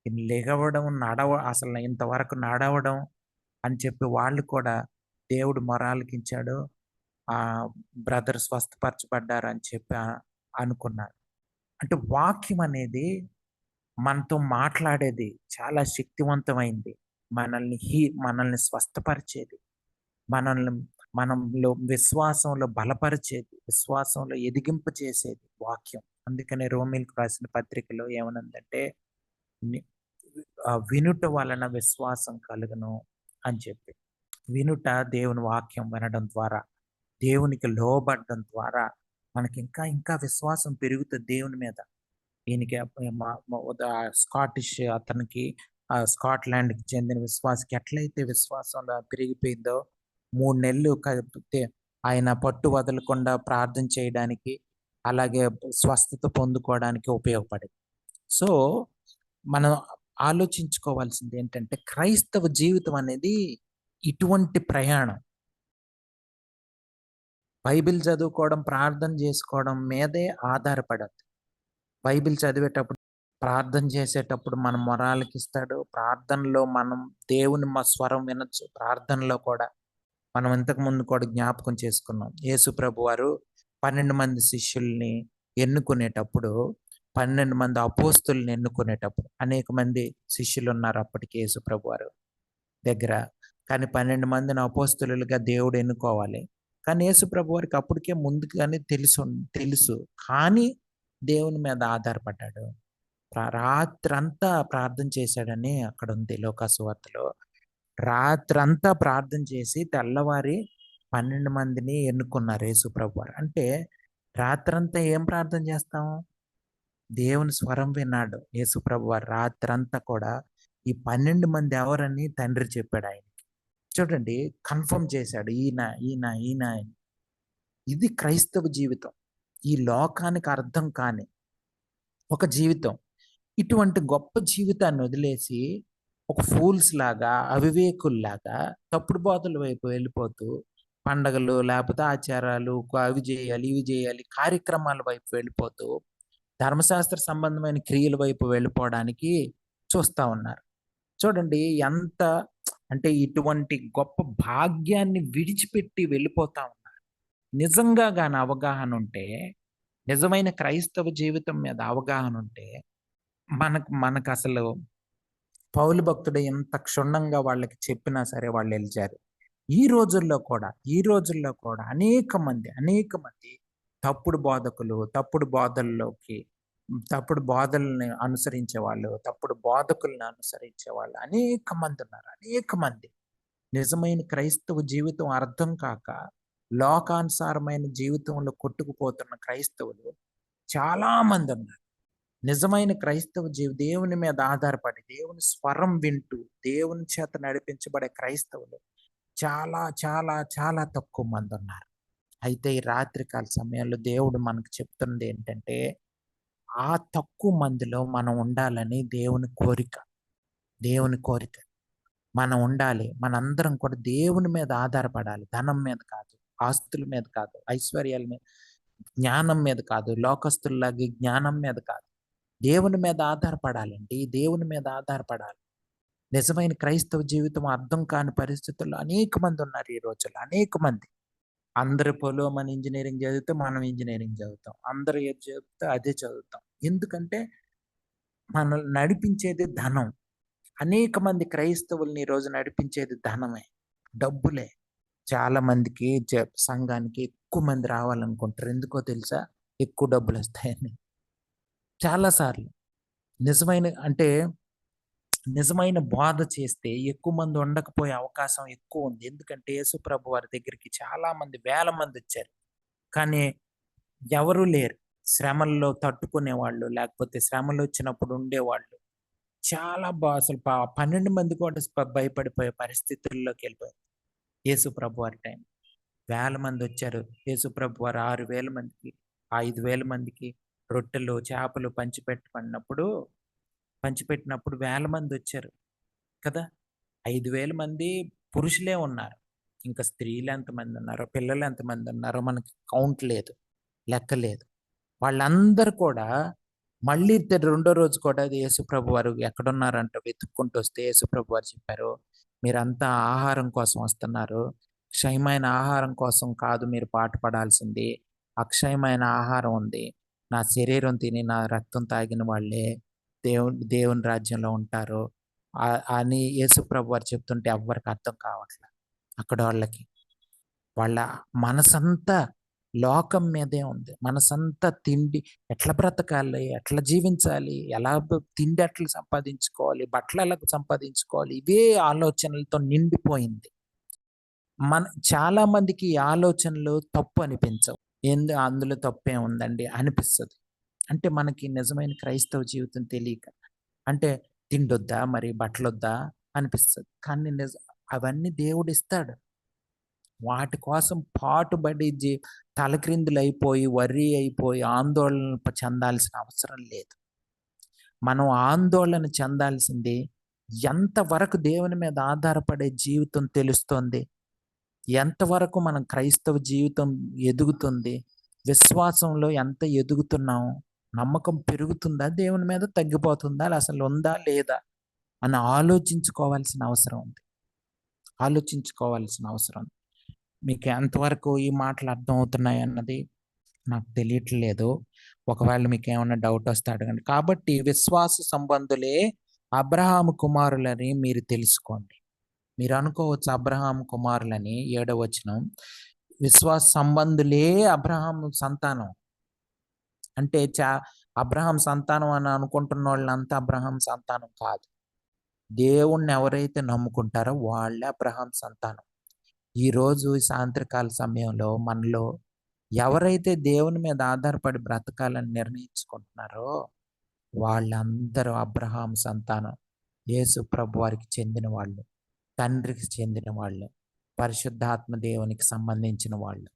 ఈయన లెగవడం, అసలు ఇంతవరకు నడవడం అని చెప్పి వాళ్ళు కూడా దేవుడు మొరాలకించాడు. బ్రదర్ స్వస్థపరచబడ్డారు అని చెప్పి అనుకున్నారు. అంటే వాక్యం అనేది మనతో మాట్లాడేది చాలా శక్తివంతమైంది. మనల్ని స్వస్థపరిచేది. మనల్ని మనంలో విశ్వాసంలో బలపరిచేది. విశ్వాసంలో ఎదిగింపచేసేది వాక్యం. అందుకనే రోమీయులకు రాసిన పత్రికలో ఏమనుందంటే వినుట వలన విశ్వాసం కలుగును అని చెప్పి. వినుట దేవుని వాక్యం వినడం ద్వారా, దేవునికి లోబడడం ద్వారా మనకి ఇంకా విశ్వాసం పెరుగుతుంది దేవుని మీద. ఈయనకి స్కాటిష్ అతనికి స్కాట్లాండ్‌కి చెందిన విశ్వాసికి ఎట్లయితే విశ్వాసంలో పెరిగిపోయిందో 3 నెలలు ఆయన పట్టు వదలకుండా ప్రార్థన చేయడానికి, అలాగే స్వస్థత పొందుకోవడానికి ఉపయోగపడింది. సో, మనం ఆలోచించుకోవాల్సింది ఏంటంటే క్రైస్తవ జీవితం అనేది ఇటువంటి ప్రయాణం. బైబిల్ చదువుకోవడం, ప్రార్థన చేసుకోవడం మీదే ఆధారపడద్దు. బైబిల్ చదివేటప్పుడు, ప్రార్థన చేసేటప్పుడు మన మొరాలకిస్తాడు. ప్రార్థనలో మనం దేవుని స్వరం వినొచ్చు. ప్రార్థనలో కూడా మనం ఇంతకుముందు కూడా జ్ఞాపకం చేసుకున్నాం. యేసు ప్రభువారు 12 మంది శిష్యుల్ని ఎన్నుకునేటప్పుడు 12 మంది అపోస్తుల్ని ఎన్నుకునేటప్పుడు అనేక మంది శిష్యులు ఉన్నారు అప్పటికి యేసు ప్రభువారు దగ్గర. కానీ 12 మందిని అపోస్తలులుగా దేవుడు ఎన్నుకోవాలి. కానీ యేసు ప్రభువారికి అప్పటికే ముందుగానే తెలుసు. కానీ దేవుని మీద ఆధారపడ్డాడు. రాత్రంతా ప్రార్థన చేశాడని అక్కడ ఉంది లూకా సువార్తలో. రాత్రంతా ప్రార్థన చేసి తెల్లవారి 12 మందిని ఎన్నుకున్నారు యేసు ప్రభువారు. అంటే రాత్రంతా ఏం ప్రార్థన చేస్తాం? దేవుని స్వరం విన్నాడు యేసు ప్రభువారు. రాత్రంతా కూడా ఈ 12 మంది ఎవరని తండ్రి చెప్పాడు ఆయనకి. చూడండి, కన్ఫర్మ్ చేశాడు. ఈయన అని. ఇది క్రైస్తవ జీవితం. ఈ లోకానికి అర్థం కాని ఒక జీవితం. ఇటువంటి గొప్ప జీవితాన్ని వదిలేసి ఒక ఫూల్స్ లాగా, అవివేకుల్లాగా తప్పుడు బోధల వైపు వెళ్ళిపోతూ పండగలు లేకపోతే ఆచారాలు అవి చేయాలి, ఇవి చేయాలి, కార్యక్రమాల వైపు వెళ్ళిపోతూ ధర్మశాస్త్ర సంబంధమైన క్రియల వైపు వెళ్ళిపోవడానికి చూస్తా ఉన్నారు. చూడండి ఎంత అంటే ఇటువంటి గొప్ప భాగ్యాన్ని విడిచిపెట్టి వెళ్ళిపోతా ఉన్నారు. నిజంగా గాని అవగాహన ఉంటే, నిజమైన క్రైస్తవ జీవితం మీద అవగాహన ఉంటే మనకు అసలు పౌలు భక్తుడు ఎంత క్షుణ్ణంగా వాళ్ళకి చెప్పినా సరే వాళ్ళు వెళ్ళారు. ఈ రోజుల్లో కూడా అనేక మంది తప్పుడు బోధకులు, తప్పుడు బోధల్ని అనుసరించే వాళ్ళు, తప్పుడు బోధకుల్ని అనుసరించే వాళ్ళు అనేక మంది ఉన్నారు. అనేక మంది నిజమైన క్రైస్తవ జీవితం అర్థం కాక లోకానుసారమైన జీవితంలో కొట్టుకుపోతున్న క్రైస్తవులు చాలా మంది ఉన్నారు. నిజమైన క్రైస్తవ దేవుని మీద ఆధారపడి దేవుని స్వరం వింటూ దేవుని చేత నడిపించబడే క్రైస్తవులు చాలా చాలా చాలా తక్కువ మంది ఉన్నారు. అయితే ఈ రాత్రికాల సమయంలో దేవుడు మనకు చెప్తున్నది ఏంటంటే, ఆ తక్కువ మందిలో మనం ఉండాలని దేవుని కోరిక. మనం ఉండాలి. మనందరం కూడా దేవుని మీద ఆధారపడాలి. ధనం మీద కాదు, ఆస్తుల మీద కాదు, ఐశ్వర్యాల మీద, జ్ఞానం మీద కాదు, లోకస్తుల్లాగే జ్ఞానం మీద కాదు, దేవుని మీద ఆధారపడాలండి. దేవుని మీద ఆధారపడాలి. నిజమైన క్రైస్తవ జీవితం అర్థం కాని పరిస్థితుల్లో అనేక మంది ఉన్నారు ఈ రోజుల్లో. అనేక మంది. అందరి మన ఇంజనీరింగ్ చదివితే మనం ఇంజనీరింగ్ చదువుతాం. అందరూ ఏది చదివితే అదే చదువుతాం. ఎందుకంటే మనల్ని నడిపించేది ధనం. అనేక మంది క్రైస్తవుల్ని ఈరోజు నడిపించేది ధనమే, డబ్బులే. చాలా మందికి సంఘానికి ఎక్కువ మంది రావాలనుకుంటారు. ఎందుకో తెలుసా? ఎక్కువ డబ్బులు వస్తాయని. చాలాసార్లు నిజమైన బోధ చేస్తే ఎక్కువ మంది ఉండకపోయే అవకాశం ఎక్కువ ఉంది. ఎందుకంటే యేసు ప్రభు వారి దగ్గరికి చాలా మంది, వేల మంది వచ్చారు. కానీ ఎవరూ లేరు శ్రమల్లో తట్టుకునేవాళ్ళు, లేకపోతే శ్రమలు వచ్చినప్పుడు ఉండేవాళ్ళు. చాలా అసలు 12 మంది కూడా భయపడిపోయే పరిస్థితుల్లోకి వెళ్ళిపోయారు యేసు ప్రభు వారి టైం. వేల మంది వచ్చారు. యేసు ప్రభు వారు 6,000 మందికి, 5,000 మందికి రొట్టెలు చేపలు పంచిపెట్టినప్పుడు వేల మంది వచ్చారు కదా. 5,000 మంది పురుషులే ఉన్నారు. ఇంకా స్త్రీలు ఎంతమంది ఉన్నారో, పిల్లలు ఎంతమంది ఉన్నారో మనకి కౌంట్ లేదు, లెక్క లేదు. వాళ్ళందరూ కూడా మళ్ళీ రెండో రోజు కూడా యేసుప్రభు వారు ఎక్కడున్నారంట వెతుక్కుంటూ వస్తే యేసుప్రభు వారు చెప్పారు, మీరంతా ఆహారం కోసం వస్తున్నారు, క్షయమైన ఆహారం కోసం కాదు మీరు పాటుపడాల్సింది. అక్షయమైన ఆహారం ఉంది. నా శరీరం తిని నా రక్తం తాగిన వాళ్ళే దేవుని రాజ్యంలో ఉంటారు అని యేసుప్రభు వారు చెప్తుంటే ఎవ్వరికి అర్థం కావట్లేదు. అక్కడ వాళ్ళ మనసంతా లోకం మీదే ఉంది. మనసంతా తిండి ఎట్లా బ్రతకాలి, ఎట్లా జీవించాలి, తిండి ఎట్లా సంపాదించుకోవాలి, బట్టలు ఎలా సంపాదించుకోవాలి, ఇవే ఆలోచనలతో నిండిపోయింది. చాలా మందికి ఈ ఆలోచనలు తప్పు అనిపించవు. అందులో తప్పే ఉందండి అనిపిస్తుంది. అంటే మనకి నిజమైన క్రైస్తవ జీవితం తెలియక, అంటే తిండొద్దా మరి బట్టలొద్దా అనిపిస్తుంది. కానీ అవన్నీ దేవుడు ఇస్తాడు. వాటి కోసం పాటుబడి తలక్రిందులు అయిపోయి, వర్రీ అయిపోయి ఆందోళన చెందాల్సిన అవసరం లేదు. మనం ఆందోళన చెందాల్సింది ఎంతవరకు దేవుని మీద ఆధారపడే జీవితం తెలుస్తుంది, ఎంతవరకు మనం క్రైస్తవ జీవితం ఎదుగుతుంది, విశ్వాసంలో ఎంత ఎదుగుతున్నాం, నమ్మకం పెరుగుతుందా, దేవుని మీద తగ్గిపోతుందా, అసలు ఉందా లేదా అని ఆలోచించుకోవాల్సిన అవసరం ఉంది. మీకు ఎంతవరకు ఈ మాటలు అర్థమవుతున్నాయి అన్నది నాకు తెలియట్లేదు. ఒకవేళ మీకేమన్నా డౌట్ వస్తే అడగండి. కాబట్టి విశ్వాస సంబంధులే అబ్రహాము కుమారులని మీరు తెలుసుకోండి. మీరు అనుకోవచ్చు అబ్రహాము కుమారులని 7వ వచనం. విశ్వాస సంబంధులే అబ్రహాము సంతానం. అంటే అబ్రహాం సంతానం అని అనుకుంటున్నోళ్ళంతా అబ్రహాం సంతానం కాదు. దేవుణ్ణి ఎవరైతే నమ్ముకుంటారో వాళ్ళే అబ్రహాం సంతానం. ఈరోజు ఈ సాయంత్రకాల సమయంలో మనలో ఎవరైతే దేవుని మీద ఆధారపడి బ్రతకాలని నిర్ణయించుకుంటున్నారో వాళ్ళందరూ అబ్రహాం సంతానం. యేసు ప్రభు వారికి చెందిన వాళ్ళు, తండ్రికి చెందిన వాళ్ళు, పరిశుద్ధాత్మ దేవునికి సంబంధించిన వాళ్ళు.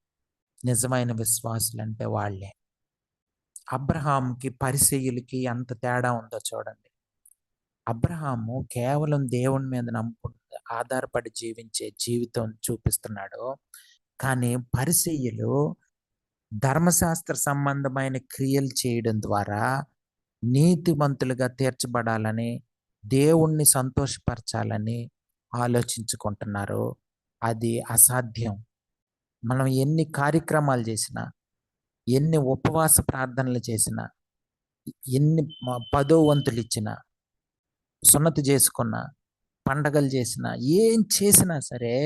నిజమైన విశ్వాసులు అంటే వాళ్ళే. అబ్రహాంకి పరిసయ్యులకి ఎంత తేడా ఉందో చూడండి. అబ్రహాము కేవలం దేవుని మీద ఆధారపడి జీవించే జీవితం చూపిస్తున్నాడు. కానీ పరిసయ్యులు ధర్మశాస్త్ర సంబంధమైన క్రియలు చేయడం ద్వారా నీతిమంతులుగా తీర్చబడాలని, దేవుణ్ణి సంతోషపరచాలని ఆలోచించుకుంటున్నారు. అది అసాధ్యం. మనం ఎన్ని కార్యక్రమాలు చేసినా, ఎన్ని ఉపవాస ప్రార్థనలు చేసినా, ఎన్ని 10వ వంతులు ఇచ్చినా, సున్నతి చేసుకున్నా, పండగలు చేసినా, ఏం చేసినా సరే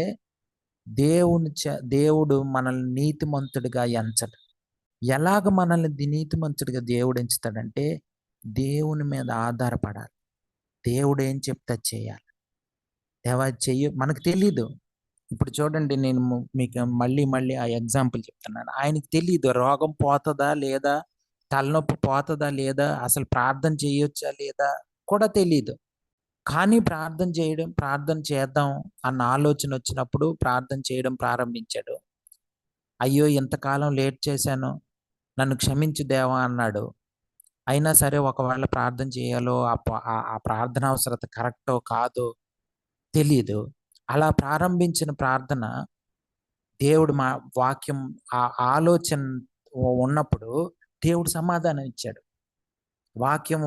దేవుడు మనల్ని నీతిమంతుడిగా ఎంచడు. ఎలాగ మనల్ని నీతిమంతుడిగా దేవుడు ఎంచుతాడంటే దేవుని మీద ఆధారపడాలి. దేవుడు ఏం చెప్తే చేయాలి. మనకు తెలీదు. ఇప్పుడు చూడండి, నేను మీకు మళ్ళీ ఆ ఎగ్జాంపుల్ చెప్తున్నాను. ఆయనకి తెలీదు రోగం పోతుందా లేదా, తలనొప్పి పోతుందా లేదా, అసలు ప్రార్థన చేయొచ్చా లేదా కూడా తెలీదు. కానీ ప్రార్థన చేద్దాం అన్న ఆలోచన వచ్చినప్పుడు ప్రార్థన చేయడం ప్రారంభించాడు. అయ్యో ఇంతకాలం లేట్ చేశాను, నన్ను క్షమించు దేవా అన్నాడు. అయినా సరే ఒకవేళ ప్రార్థన చేయాలో ఆ ప్రార్థన అవసరత కరెక్టో కాదో తెలీదు. అలా ప్రారంభించిన ప్రార్థన దేవుడు వాక్యం ఆ ఆలోచన ఉన్నప్పుడు దేవుడు సమాధానం ఇచ్చాడు. వాక్యం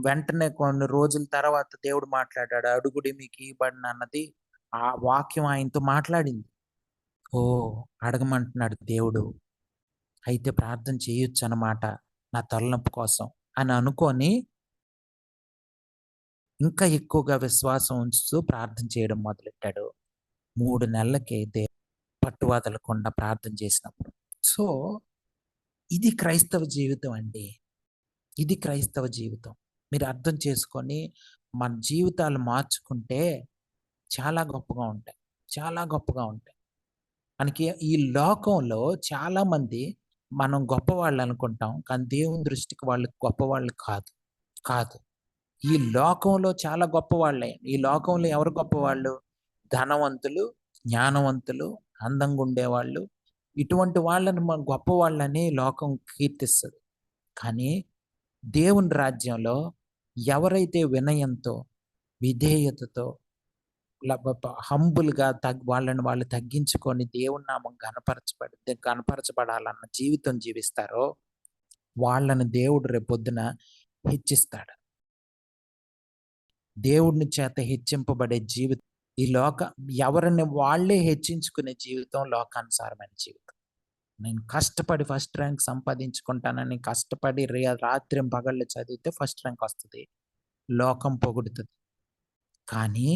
వెంటనే కొన్ని రోజుల తర్వాత దేవుడు మాట్లాడాడు. అడుగుడి మీకు ఇవ్వబడును అన్నది ఆ వాక్యం ఆయనతో మాట్లాడింది. ఓ అడగమంటున్నాడు దేవుడు, అయితే ప్రార్థన చేయొచ్చు అన్నమాట నా తలనొప్పి కోసం అని అనుకొని ఇంకా ఎక్కువగా విశ్వాసం ఉంచుతూ ప్రార్థన చేయడం మొదలెట్టాడు. 3 నెలలకి పట్టు వదలకుండా ప్రార్థన చేసినప్పుడు. సో ఇది క్రైస్తవ జీవితం అండి. ఇది క్రైస్తవ జీవితం. మీరు అర్థం చేసుకొని మన జీవితాలు మార్చుకుంటే చాలా గొప్పగా ఉంటాయి. చాలా గొప్పగా ఉంటాయి. మనకి ఈ లోకంలో చాలామంది మనం గొప్పవాళ్ళు అనుకుంటాం. కానీ దేవుని దృష్టికి వాళ్ళు గొప్పవాళ్ళు కాదు. కాదు. ఈ లోకంలో చాలా గొప్పవాళ్ళే. ఈ లోకంలో ఎవరు గొప్పవాళ్ళు? ధనవంతులు, జ్ఞానవంతులు, అందంగా ఉండేవాళ్ళు. ఇటువంటి వాళ్ళని మన గొప్పవాళ్ళని లోకం కీర్తిస్తది. కానీ దేవుని రాజ్యంలో ఎవరైతే వినయంతో, విధేయతతో, హంబుల్‌గా వాళ్ళని వాళ్ళు తగ్గించుకొని దేవుని నామం కనపరచబడాలన్న జీవితం జీవిస్తారో వాళ్ళని దేవుడు రేపొద్దున హెచ్చిస్తాడు. దేవుని చేత హెచ్చింపబడే జీవితం ఎవరిని వాళ్ళే హెచ్చించుకునే జీవితం లోకానుసారమైన జీవితం. నేను కష్టపడి ఫస్ట్ ర్యాంక్ సంపాదించుకుంటానని కష్టపడి రాత్రింపగళ్ళు చదివితే ఫస్ట్ ర్యాంక్ వస్తుంది, లోకం పొగుడుతుంది. కానీ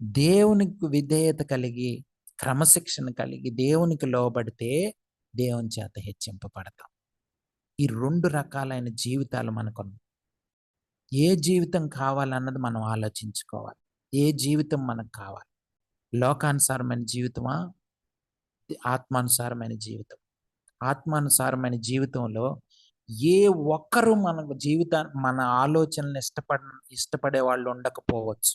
దేవునికి విధేయత కలిగి, క్రమశిక్షణ కలిగి, దేవునికి లోబడితే దేవుని చేత హెచ్చింపబడతాం. ఈ 2 రకాలైన జీవితాలు మనకున్నాయి. ఏ జీవితం కావాలన్నది మనం ఆలోచించుకోవాలి. ఏ జీవితం మనకు కావాలి? లోకానుసారమైన జీవితమా? ఆత్మానుసారమైన జీవితం. ఆత్మానుసారమైన జీవితంలో ఏ ఒక్కరు మన ఆలోచనలు ఇష్టపడే వాళ్ళు ఉండకపోవచ్చు.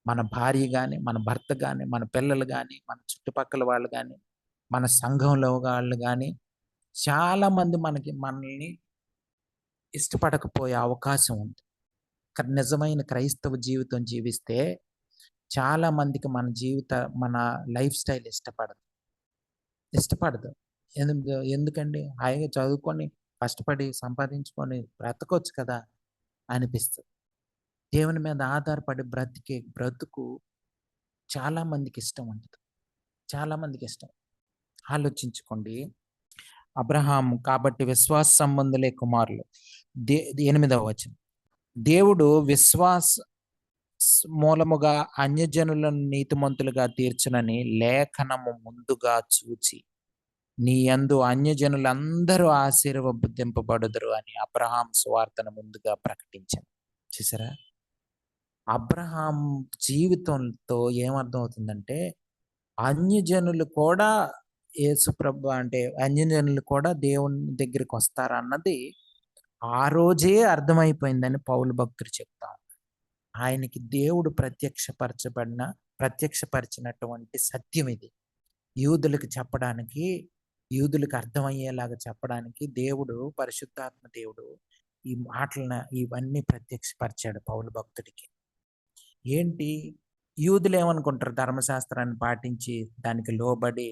మన భార్య కానీ, మన భర్త కానీ, మన పిల్లలు కానీ, మన చుట్టుపక్కల వాళ్ళు కానీ, మన సంఘంలో వాళ్ళు కానీ చాలామంది మనల్ని ఇష్టపడకపోయే అవకాశం ఉంది. నిజమైన క్రైస్తవ జీవితం జీవిస్తే చాలా మందికి మన లైఫ్ స్టైల్ ఇష్టపడదు. ఎందుకండి? హాయిగా చదువుకొని కష్టపడి సంపాదించుకొని బ్రతకొచ్చు కదా అనిపిస్తుంది. దేవుని మీద ఆధారపడి బ్రతికే బ్రతుకు చాలా మందికి ఇష్టం ఉండదు. చాలా మందికి ఇష్టం. ఆలోచించుకోండి. అబ్రహాము కాబట్టి విశ్వాస సంబంధులే కుమారులు. 8వ వచనం. దేవుడు విశ్వాస మూలముగా అన్యజనులను నీతిమంతులుగా తీర్చునని లేఖనము ముందుగా చూచి నీ యందు అన్యజనులందరూ ఆశీర్వదింపబడుదురు అని అబ్రహాం సువార్తను ముందుగా ప్రకటించాను. చూసారా, అబ్రహాం జీవితంతో ఏమర్థం అవుతుందంటే అన్యజనులు కూడా యేసుప్రభు అంటే అన్యజనులు కూడా దేవుని దగ్గరికి వస్తారన్నది ఆ రోజే అర్థమైపోయిందని పౌలు భక్తుడు చెప్తాం. ఆయనకి దేవుడు ప్రత్యక్షపరిచినటువంటి సత్యం ఇది. యూదులకు చెప్పడానికి, యూదులకు అర్థమయ్యేలాగా చెప్పడానికి దేవుడు, పరిశుద్ధాత్మ దేవుడు ఈ మాటలను ఇవన్నీ ప్రత్యక్షపరిచాడు పౌలు భక్తుడికి. ఏంటి, యూదులు ఏమనుకుంటారు, ధర్మశాస్త్రాన్ని పాటించి దానికి లోబడి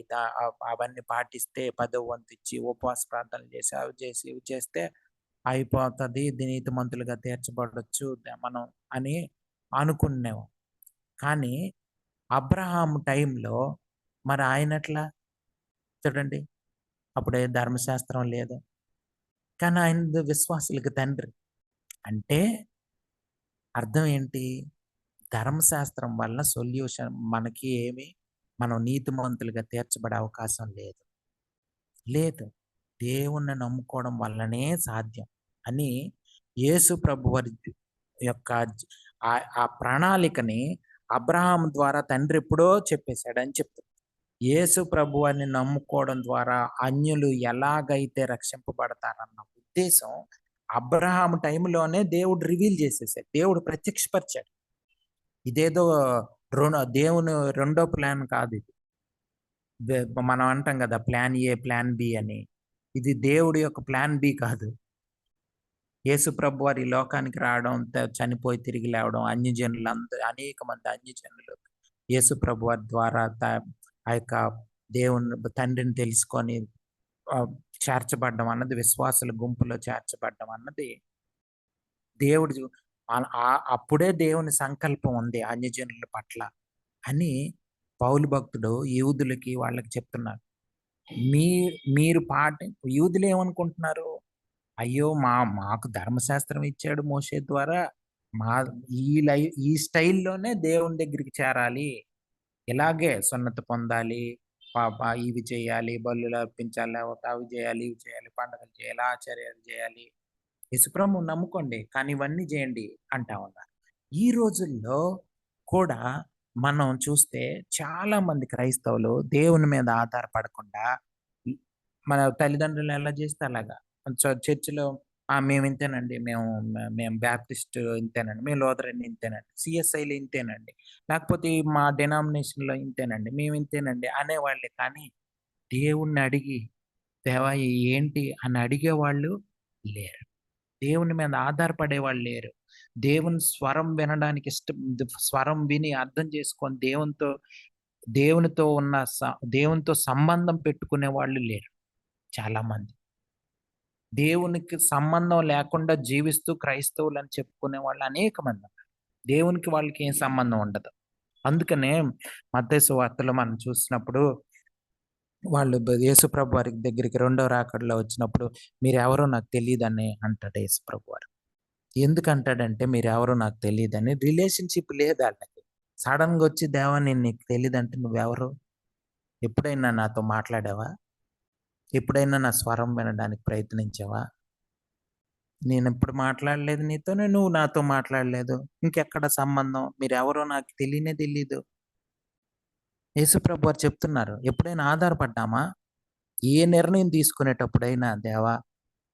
అవన్నీ పాటిస్తే 10వ వంతు ఇచ్చి ఉపవాస ప్రార్థనలు చేసి అవి చేసి ఇవి చేస్తే అయిపోతుంది, నీతిమంతులుగా తీర్చబడవచ్చు మనం అని అనుకునేవాం. కానీ అబ్రహాం టైంలో మరి ఆయనట్లా చూడండి, అప్పుడే ధర్మశాస్త్రం లేదు, కానీ ఆయన విశ్వాసులకు తండ్రి. అంటే అర్థం ఏంటి, ధర్మశాస్త్రం వల్ల సొల్యూషన్ మనకి ఏమి, మనం నీతిమంతులుగా తీర్చబడే అవకాశం లేదు. దేవుణ్ణి నమ్ముకోవడం వల్లనే సాధ్యం అని యేసు ప్రభు వారి యొక్క ఆ ప్రణాళికని అబ్రహాం ద్వారా తండ్రి ఎప్పుడో చెప్పేశాడని చెప్తారు. యేసు ప్రభు వారిని నమ్ముకోవడం ద్వారా అన్యులు ఎలాగైతే రక్షింపబడతారన్న ఉద్దేశం అబ్రహాం టైంలోనే దేవుడు రివీల్ చేసేసాడు, దేవుడు ప్రత్యక్షపరిచాడు. ఇదేదో దేవుని రెండో ప్లాన్ కాదు ఇది. మనం అంటాం కదా ప్లాన్ ఏ ప్లాన్ బి అని, ఇది దేవుడి యొక్క ప్లాన్ బి కాదు. యేసు ప్రభు వారి లోకానికి రావడం, చనిపోయి తిరిగి లేవడం, అన్యజనులందరూ అనేక మంది అన్యజనులు యేసు ప్రభు వారి ద్వారా ఆ యొక్క దేవుని తండ్రిని తెలుసుకొని చేర్చబడ్డం అన్నది, విశ్వాసుల గుంపులో చేర్చబడ్డం అన్నది దేవుడు అప్పుడే దేవుని సంకల్పం ఉంది అన్యజనుల పట్ల అని పౌలు భక్తుడు యూదులకి వాళ్ళకి చెప్తున్నారు. మీరు యూదులు ఏమనుకుంటున్నారు, అయ్యో మాకు ధర్మశాస్త్రం ఇచ్చాడు మోషే ద్వారా, ఈ స్టైల్లోనే దేవుని దగ్గరికి చేరాలి, ఇలాగే సున్నతి పొందాలి, ఇవి చేయాలి, బలులు అర్పించాలి, అవి చేయాలి, ఇవి చేయాలి, పండుగలు చేయాలి, ఆచార్యాలు చేయాలి, యేసుప్రభువుని నమ్ముకోండి కానీ ఇవన్నీ చేయండి అంటా ఉన్నారు. ఈ రోజుల్లో కూడా మనం చూస్తే చాలా మంది క్రైస్తవులు దేవుని మీద ఆధారపడకుండా మన తల్లిదండ్రులు ఎలా చేస్తే అలాగా చర్చిలో మేము ఇంతేనండి, మేము బ్యాప్టిస్ట్ ఇంతేనండి, మేము లోథరన్ ఇంతేనండి, సిఎస్ఐలు ఇంతేనండి, లేకపోతే మా డినామినేషన్లో ఇంతేనండి, మేము ఇంతేనండి అనేవాళ్ళే. కానీ దేవుణ్ణి అడిగి దేవా ఏంటి అని అడిగేవాళ్ళు లేరు, దేవుని మీద ఆధారపడే వాళ్ళు లేరు, దేవుని స్వరం వినడానికి స్వరం విని అర్థం చేసుకొని దేవునితో సంబంధం పెట్టుకునే వాళ్ళు లేరు. చాలా మంది దేవునికి సంబంధం లేకుండా జీవిస్తూ క్రైస్తవులు అని చెప్పుకునే వాళ్ళు అనేక మంది ఉన్నారు. దేవునికి వాళ్ళకి ఏం సంబంధం ఉండదు. అందుకనే మత్తయి సువార్తలో మనం చూసినప్పుడు వాళ్ళు యేసుప్రభు వారి దగ్గరికి రెండో రాకడలో వచ్చినప్పుడు మీరెవరో నాకు తెలియదని అంటాడు యేసుప్రభు వారు. ఎందుకంటాడంటే మీరెవరో నాకు తెలియదని, రిలేషన్షిప్ లేదు వాళ్ళకి. సడన్గా వచ్చి దేవా నేను నీకు తెలియదంటే నువ్వెవరు, ఎప్పుడైనా నాతో మాట్లాడావా, ఎప్పుడైనా నా స్వరం వినడానికి ప్రయత్నించావా, నేను ఎప్పుడు మాట్లాడలేదు నీతోనే, నువ్వు నాతో మాట్లాడలేదు, ఇంకెక్కడ సంబంధం, మీరెవరో నాకు తెలియనే తెలీదు. యేసుప్రభు వారు చెప్తున్నారు, ఎప్పుడైనా ఆధారపడ్డామా, ఏ నిర్ణయం తీసుకునేటప్పుడైనా దేవా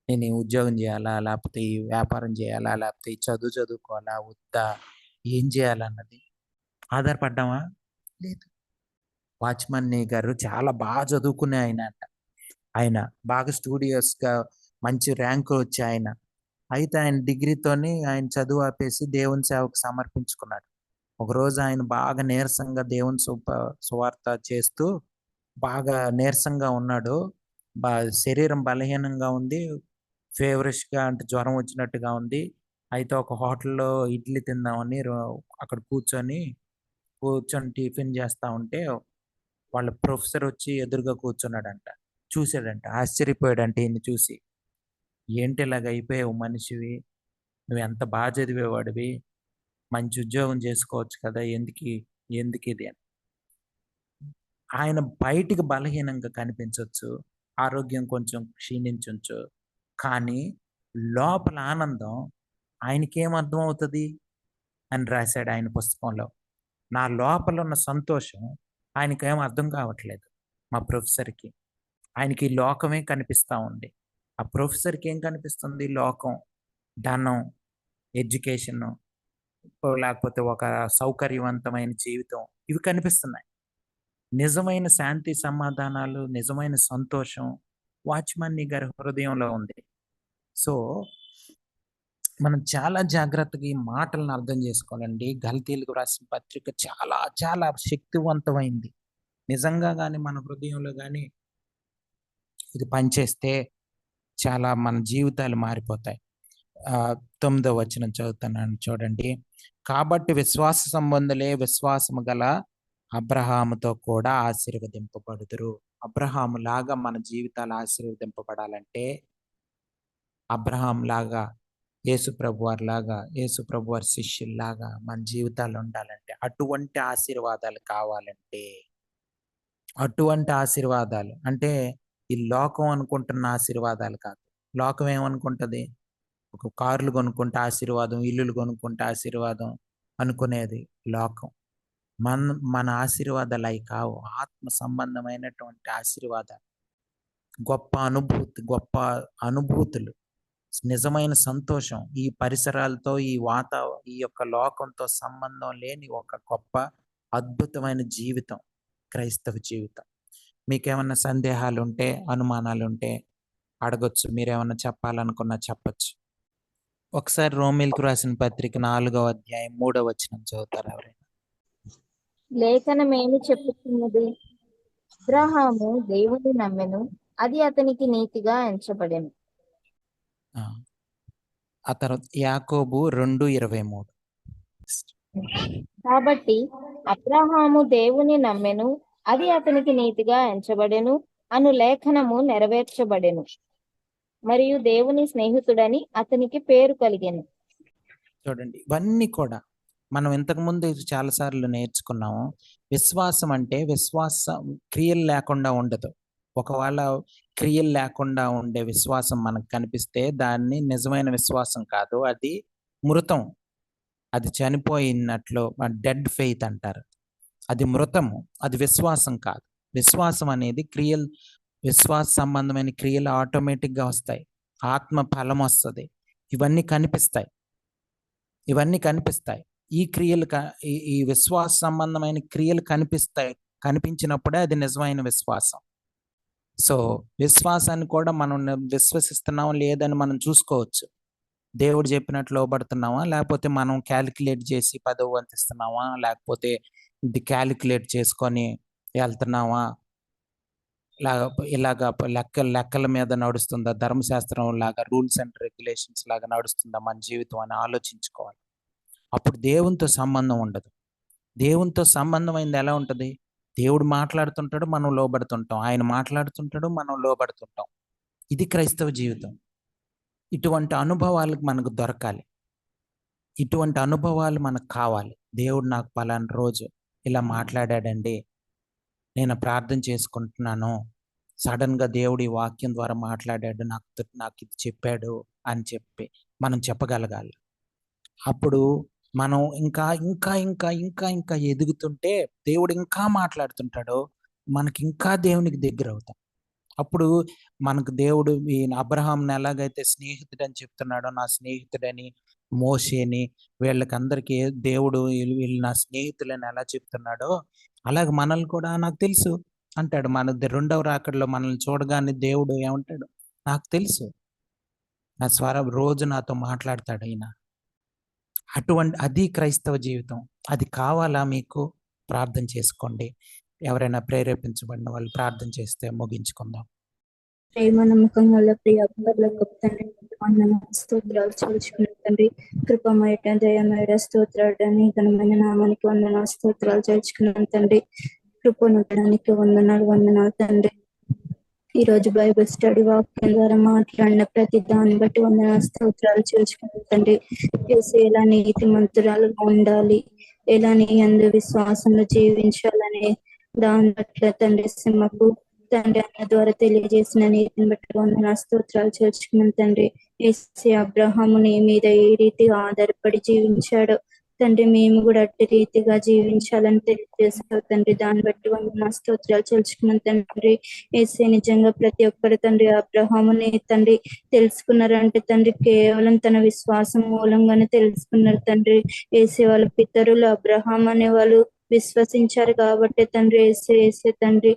నేను ఈ ఉద్యోగం చేయాలా, లేకపోతే ఈ వ్యాపారం చేయాలా, లేకపోతే ఈ చదువుకోవాలా వద్దా, ఏం చేయాలన్నది ఆధారపడ్డామా, లేదు. వాచ్మన్ గారు చాలా బాగా చదువుకునే ఆయన బాగా స్టూడియోస్గా మంచి ర్యాంకులు వచ్చి అయితే ఆయన డిగ్రీతోని ఆయన చదువు ఆపేసి దేవుని సేవకు సమర్పించుకున్నాడు. ఒకరోజు ఆయన బాగా నీరసంగా దేవుని సువార్త చేస్తూ బాగా నీరసంగా ఉన్నాడు, శరీరం బలహీనంగా ఉంది, ఫేవరిష్గా అంటే జ్వరం వచ్చినట్టుగా ఉంది. అయితే ఒక హోటల్లో ఇడ్లీ తిందామని అక్కడ కూర్చొని టిఫిన్ చేస్తూ ఉంటే వాళ్ళ ప్రొఫెసర్ వచ్చి ఎదురుగా కూర్చున్నాడంట. చూసాడంట, ఆశ్చర్యపోయాడంట ఈయన్ని చూసి. ఏంటి ఇలాగ అయిపోయావు మనిషివి, నువ్వు ఎంత బాగా చదివేవాడివి, మంచి ఉద్యోగం చేసుకోవచ్చు కదా, ఎందుకు ఇది అని. ఆయన బయటికి బలహీనంగా కనిపించవచ్చు, ఆరోగ్యం కొంచెం క్షీణించవచ్చు, కానీ లోపల ఆనందం ఆయనకేం అర్థం అవుతుంది అని రాశాడు ఆయన పుస్తకంలో. నా లోపల ఉన్న సంతోషం ఆయనకేం అర్థం కావట్లేదు మా ప్రొఫెసర్కి. ఆయనకి ఈ లోకమే కనిపిస్తూ ఉంది. ఆ ప్రొఫెసర్కి ఏం కనిపిస్తుంది? లోకం, ధనం, ఎడ్యుకేషన్, లేకపోతే ఒక సౌకర్యవంతమైన జీవితం, ఇవి కనిపిస్తున్నాయి. నిజమైన శాంతి సమాధానాలు, నిజమైన సంతోషం వాచ్‌మన్ నీ గారి హృదయంలో ఉంది. సో మనం చాలా జాగ్రత్తగా ఈ మాటలను అర్థం చేసుకోవాలండి. గలతీయులకు రాసిన పత్రిక చాలా చాలా శక్తివంతమైంది. నిజంగా గాని మన హృదయంలో గాని ఇది పనిచేస్తే చాలా మన జీవితాలు మారిపోతాయి. 9వ వచనం చదువుతున్నాను చూడండి. కాబట్టి విశ్వాస సంబంధులే విశ్వాసము గల అబ్రహాముతో కూడా ఆశీర్వదింపబడుదురు. అబ్రహాము లాగా మన జీవితాలు ఆశీర్వదింపబడాలంటే, అబ్రహాం లాగా, యేసుప్రభు వారి శిష్యుల్లాగా మన జీవితాలు ఉండాలంటే, అటువంటి ఆశీర్వాదాలు కావాలంటే, అటువంటి ఆశీర్వాదాలు అంటే ఈ లోకం అనుకుంటున్న ఆశీర్వాదాలు కాదు. లోకం ఏమనుకుంటది? ఒక కార్లు కొనుక్కుంటే ఆశీర్వాదం, ఇల్లులు కొనుక్కుంటే ఆశీర్వాదం అనుకునేది లోకం. మన ఆశీర్వాదాలు అవి కావు. ఆత్మ సంబంధమైనటువంటి ఆశీర్వాదాలు, గొప్ప అనుభూతులు, నిజమైన సంతోషం, ఈ పరిసరాలతో, ఈ యొక్క లోకంతో సంబంధం లేని ఒక గొప్ప అద్భుతమైన జీవితం క్రైస్తవ జీవితం. మీకేమన్నా సందేహాలు ఉంటే, అనుమానాలు ఉంటే అడగొచ్చు. మీరేమన్నా చెప్పాలనుకున్నా చెప్పచ్చు. ఒకసారి రోమీయులకు రాసిన పత్రిక 4వ అధ్యాయం 3వ వచనం చదువుతారు ఎవరైనా? లేఖనమేమి చెప్పుతున్నది? అబ్రహాము దేవుని నమ్మెను, అది అతనికి నీతిగా ఎంచబడెను. ఆ తర్వాత యాకోబు 2:23. కాబట్టి అబ్రహాము దేవుని నమ్మెను, అది అతనికి నీతిగా ఎంచబడెను అను లేఖనము నెరవేర్చబడెను, మరియు దేవుని స్నేహితుడని అతనికి పేరు కలిగెను. చూడండి, ఇవన్నీ కూడా మనం ఇంతకుముందు చాలాసార్లు నేర్చుకున్నాము. విశ్వాసం అంటే విశ్వాసం క్రియలు లేకుండా ఉండదు. ఒకవేళ క్రియలు లేకుండా ఉండే విశ్వాసం మనకు కనిపిస్తే దాన్ని నిజమైన విశ్వాసం కాదు, అది మృతం, అది చనిపోయినట్లు, డెడ్ ఫెయిత్ అంటారు. అది మృతము, అది విశ్వాసం కాదు. విశ్వాసం అనేది విశ్వాస సంబంధమైన క్రియలు ఆటోమేటిక్గా వస్తాయి. ఆత్మ ఫలం వస్తుంది. ఇవన్నీ కనిపిస్తాయి. ఈ క్రియలు ఈ విశ్వాస సంబంధమైన క్రియలు కనిపించినప్పుడే అది నిజమైన విశ్వాసం. సో విశ్వాసాన్ని కూడా మనం విశ్వసిస్తున్నామా లేదని మనం చూసుకోవచ్చు. దేవుడు చెప్పినట్లు లోబడుతున్నామా, లేకపోతే మనం క్యాలిక్యులేట్ చేసి 10వ వంతు ఇస్తున్నామా, లేకపోతే ఇది క్యాలిక్యులేట్ చేసుకొని వెళ్తున్నామా, ఇలాగా లెక్కల మీద నడుస్తుందా, ధర్మశాస్త్రం లాగా, రూల్స్ అండ్ రెగ్యులేషన్స్ లాగా నడుస్తుందా మన జీవితం అని ఆలోచించుకోవాలి. అప్పుడు దేవునితో సంబంధం ఉండదు. దేవునితో సంబంధమైంది ఎలా ఉంటుంది? దేవుడు మాట్లాడుతుంటాడు, మనం లోబడుతుంటాం. ఆయన మాట్లాడుతుంటాడు, మనం లోబడుతుంటాం. ఇది క్రైస్తవ జీవితం. ఇటువంటి అనుభవాలు మనకు దొరకాలి. ఇటువంటి అనుభవాలు మనకు కావాలి. దేవుడు నాకు పలానా రోజు ఇలా మాట్లాడాడండి, నేను ప్రార్థన చేసుకుంటున్నాను, సడన్గా దేవుడు ఈ వాక్యం ద్వారా మాట్లాడాడు, నాకు ఇది చెప్పాడు అని చెప్పి మనం చెప్పగలగాలి. అప్పుడు మనం ఇంకా ఇంకా ఇంకా ఇంకా ఇంకా ఎదుగుతుంటే దేవుడు ఇంకా మాట్లాడుతుంటాడు, మనకి ఇంకా దేవునికి దగ్గర అవుతాం. అప్పుడు మనకు దేవుడు ఈ అబ్రహాంని ఎలాగైతే స్నేహితుడని చెప్తున్నాడో, నా స్నేహితుడని, మోషేని, వీళ్ళకందరికీ దేవుడు వీళ్ళు నా స్నేహితులని ఎలా చెప్తున్నాడో, అలాగే మనల్ని కూడా నాకు తెలుసు అంటాడు. మన 2వ రాకడలో మనల్ని చూడగానే దేవుడు ఏమంటాడు? నాకు తెలుసు, నా స్వరం రోజు నాతో మాట్లాడతాడు ఈయన. అది క్రైస్తవ జీవితం. అది కావాలా మీకు? ప్రార్థన చేసుకోండి. ఎవరైనా ప్రేరేపించబడిన వాళ్ళు ప్రార్థన చేస్తే ముగించుకుందాం. ప్రేమ నమ్మకం వల్ల ప్రియ తండ్రి, స్తోత్రాలు చేర్చుకున్న తండ్రి, కృపమయట దయమేడ స్తోత్రాడని ఘనమైన నామానికి వందనాలు, స్తోత్రాలు చేర్చుకున్నాను తండ్రి. కృపనుడానికి వందనాలు తండ్రి. ఈ రోజు బైబిల్ స్టడీ వాక్యం ద్వారా మాట్లాడిన ప్రతి దాన్ని బట్టి స్తోత్రాలు చేర్చుకున్నాం తండ్రి. ఎలా నీతిమంతురాలుగా ఉండాలి, ఎలా నీ యందు విశ్వాసంలో జీవించాలని దాని పట్ల తండ్రి మాకు తండ్రి అన్న ద్వారా తెలియజేసిన నీతిని బట్టి స్తోత్రాలు చేర్చుకున్నాం తండ్రి. అబ్రహాము నీ మీద ఏ రీతిగా ఆధారపడి జీవించాడో తండ్రి మేము కూడా అట్టి రీతిగా జీవించాలని తెలియజేస్తావు తండ్రి. దాన్ని బట్టి స్తోత్రాలు చెల్చుకున్నాం తండ్రి. ఏసే నిజంగా ప్రతి ఒక్కరు తండ్రి అబ్రహాముని తండ్రి తెలుసుకున్నారంటే తండ్రి కేవలం తన విశ్వాసం మూలంగానే తెలుసుకున్నారు తండ్రి. ఏసే వాళ్ళ పితరులు అబ్రహాం అనే వాళ్ళు విశ్వసించారు కాబట్టి తండ్రి ఏసే తండ్రి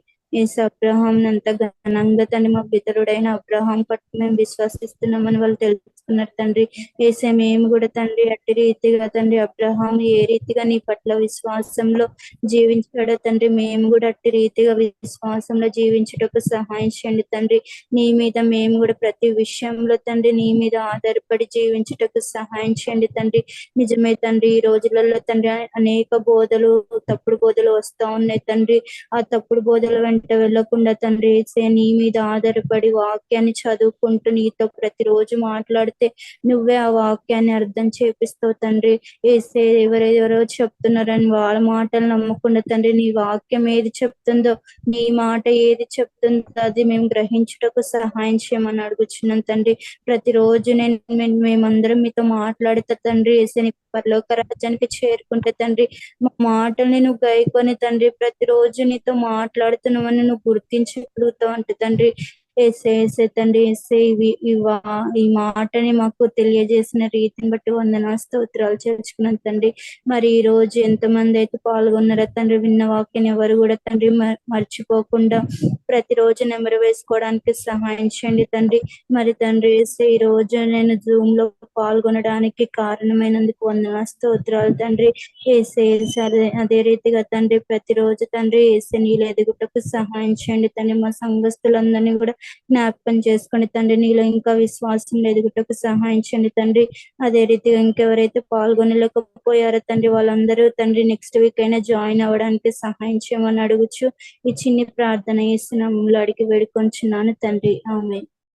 అబ్రహాం అంత ఘనంగా తండ్రి మా పితరుడైన అబ్రహాం పట్ల మేము విశ్వసిస్తున్నామని వాళ్ళు తెలుసుకున్నారు తండ్రి. ఏసే మేము కూడా తండ్రి అట్టి రీతిగా తండ్రి అబ్రహాం ఏ రీతిగా నీ పట్ల విశ్వాసంలో జీవించాడో తండ్రి మేము కూడా అట్టి రీతిగా విశ్వాసంలో జీవించుటకు సహాయం చేయండి తండ్రి. నీ మీద మేము కూడా ప్రతి విషయంలో తండ్రి నీ మీద ఆధారపడి జీవించుటకు సహాయం చేయండి తండ్రి. నిజమే తండ్రి, ఈ రోజులలో తండ్రి అనేక బోధలు తప్పుడు బోధలు వస్తా ఉన్నాయి తండ్రి. ఆ తప్పుడు బోధల వెంట వెళ్ళకుండా తండ్రి నీ మీద ఆధారపడి వాక్యాన్ని చదువుకుంటూ నీతో ప్రతిరోజు మాట్లాడితే నువ్వే ఆ వాక్యాన్ని అర్థం చేపిస్తావు తండ్రి. ఏసే ఎవరెవరో చెప్తున్నారని వాళ్ళ మాటలు నమ్మకుండా తండ్రి నీ వాక్యం ఏది చెప్తుందో, నీ మాట ఏది చెప్తుందో అది మేము గ్రహించుటకు సహాయం చేయమని అడుగుచున్నాం తండ్రి. ప్రతిరోజు మేమందరం మీతో మాట్లాడితే తండ్రి ఏసే నీ పరలోక రాజ్యానికి చేరుకుంటే తండ్రి మా మాటల్ని నువ్వు గైకొని తండ్రి ప్రతిరోజు నీతో మాట్లాడుతున్నామని నువ్వు గుర్తించగలుగుతావు అంటే తండ్రి. ఏసే తండ్రి ఈ మాటని మాకు తెలియజేసిన రీతిని బట్టి స్తోత్రాలు చేర్చుకున్నాను తండ్రి. మరి ఈ రోజు ఎంతమంది అయితే పాల్గొన్నారో తండ్రి విన్న వాక్యాన్ని ఎవరు కూడా తండ్రి మర్చిపోకుండా ప్రతిరోజు నెంబర్ వేసుకోవడానికి సహాయం చేయండి తండ్రి. మరి తండ్రి ఈ రోజు నేను జూమ్ లో పాల్గొనడానికి కారణమైనందుకు స్తోత్రాలు తండ్రి. అదే రీతిగా తండ్రి ప్రతిరోజు తండ్రి నీళ్ళు ఎదుగుటకు సహాయం చేయండి తండ్రి. మా సంఘస్థులందరినీ కూడా జ్ఞాపకం చేసుకుని తండ్రి నీలో ఇంకా విశ్వాసం ఎదుగుటకు సహాయం చేయండి తండ్రి. అదే రీతిగా ఇంకెవరైతే పాల్గొనలేకపోయారో తండ్రి వాళ్ళందరూ తండ్రి నెక్స్ట్ వీక్ అయినా జాయిన్ అవ్వడానికి సహాయం చేయమని అడుగుచు ఈ చిన్ని ప్రార్థన చేస్తున్నాము అడిగి వేడుకొంచున్నాను తండ్రి. ఆమేన్.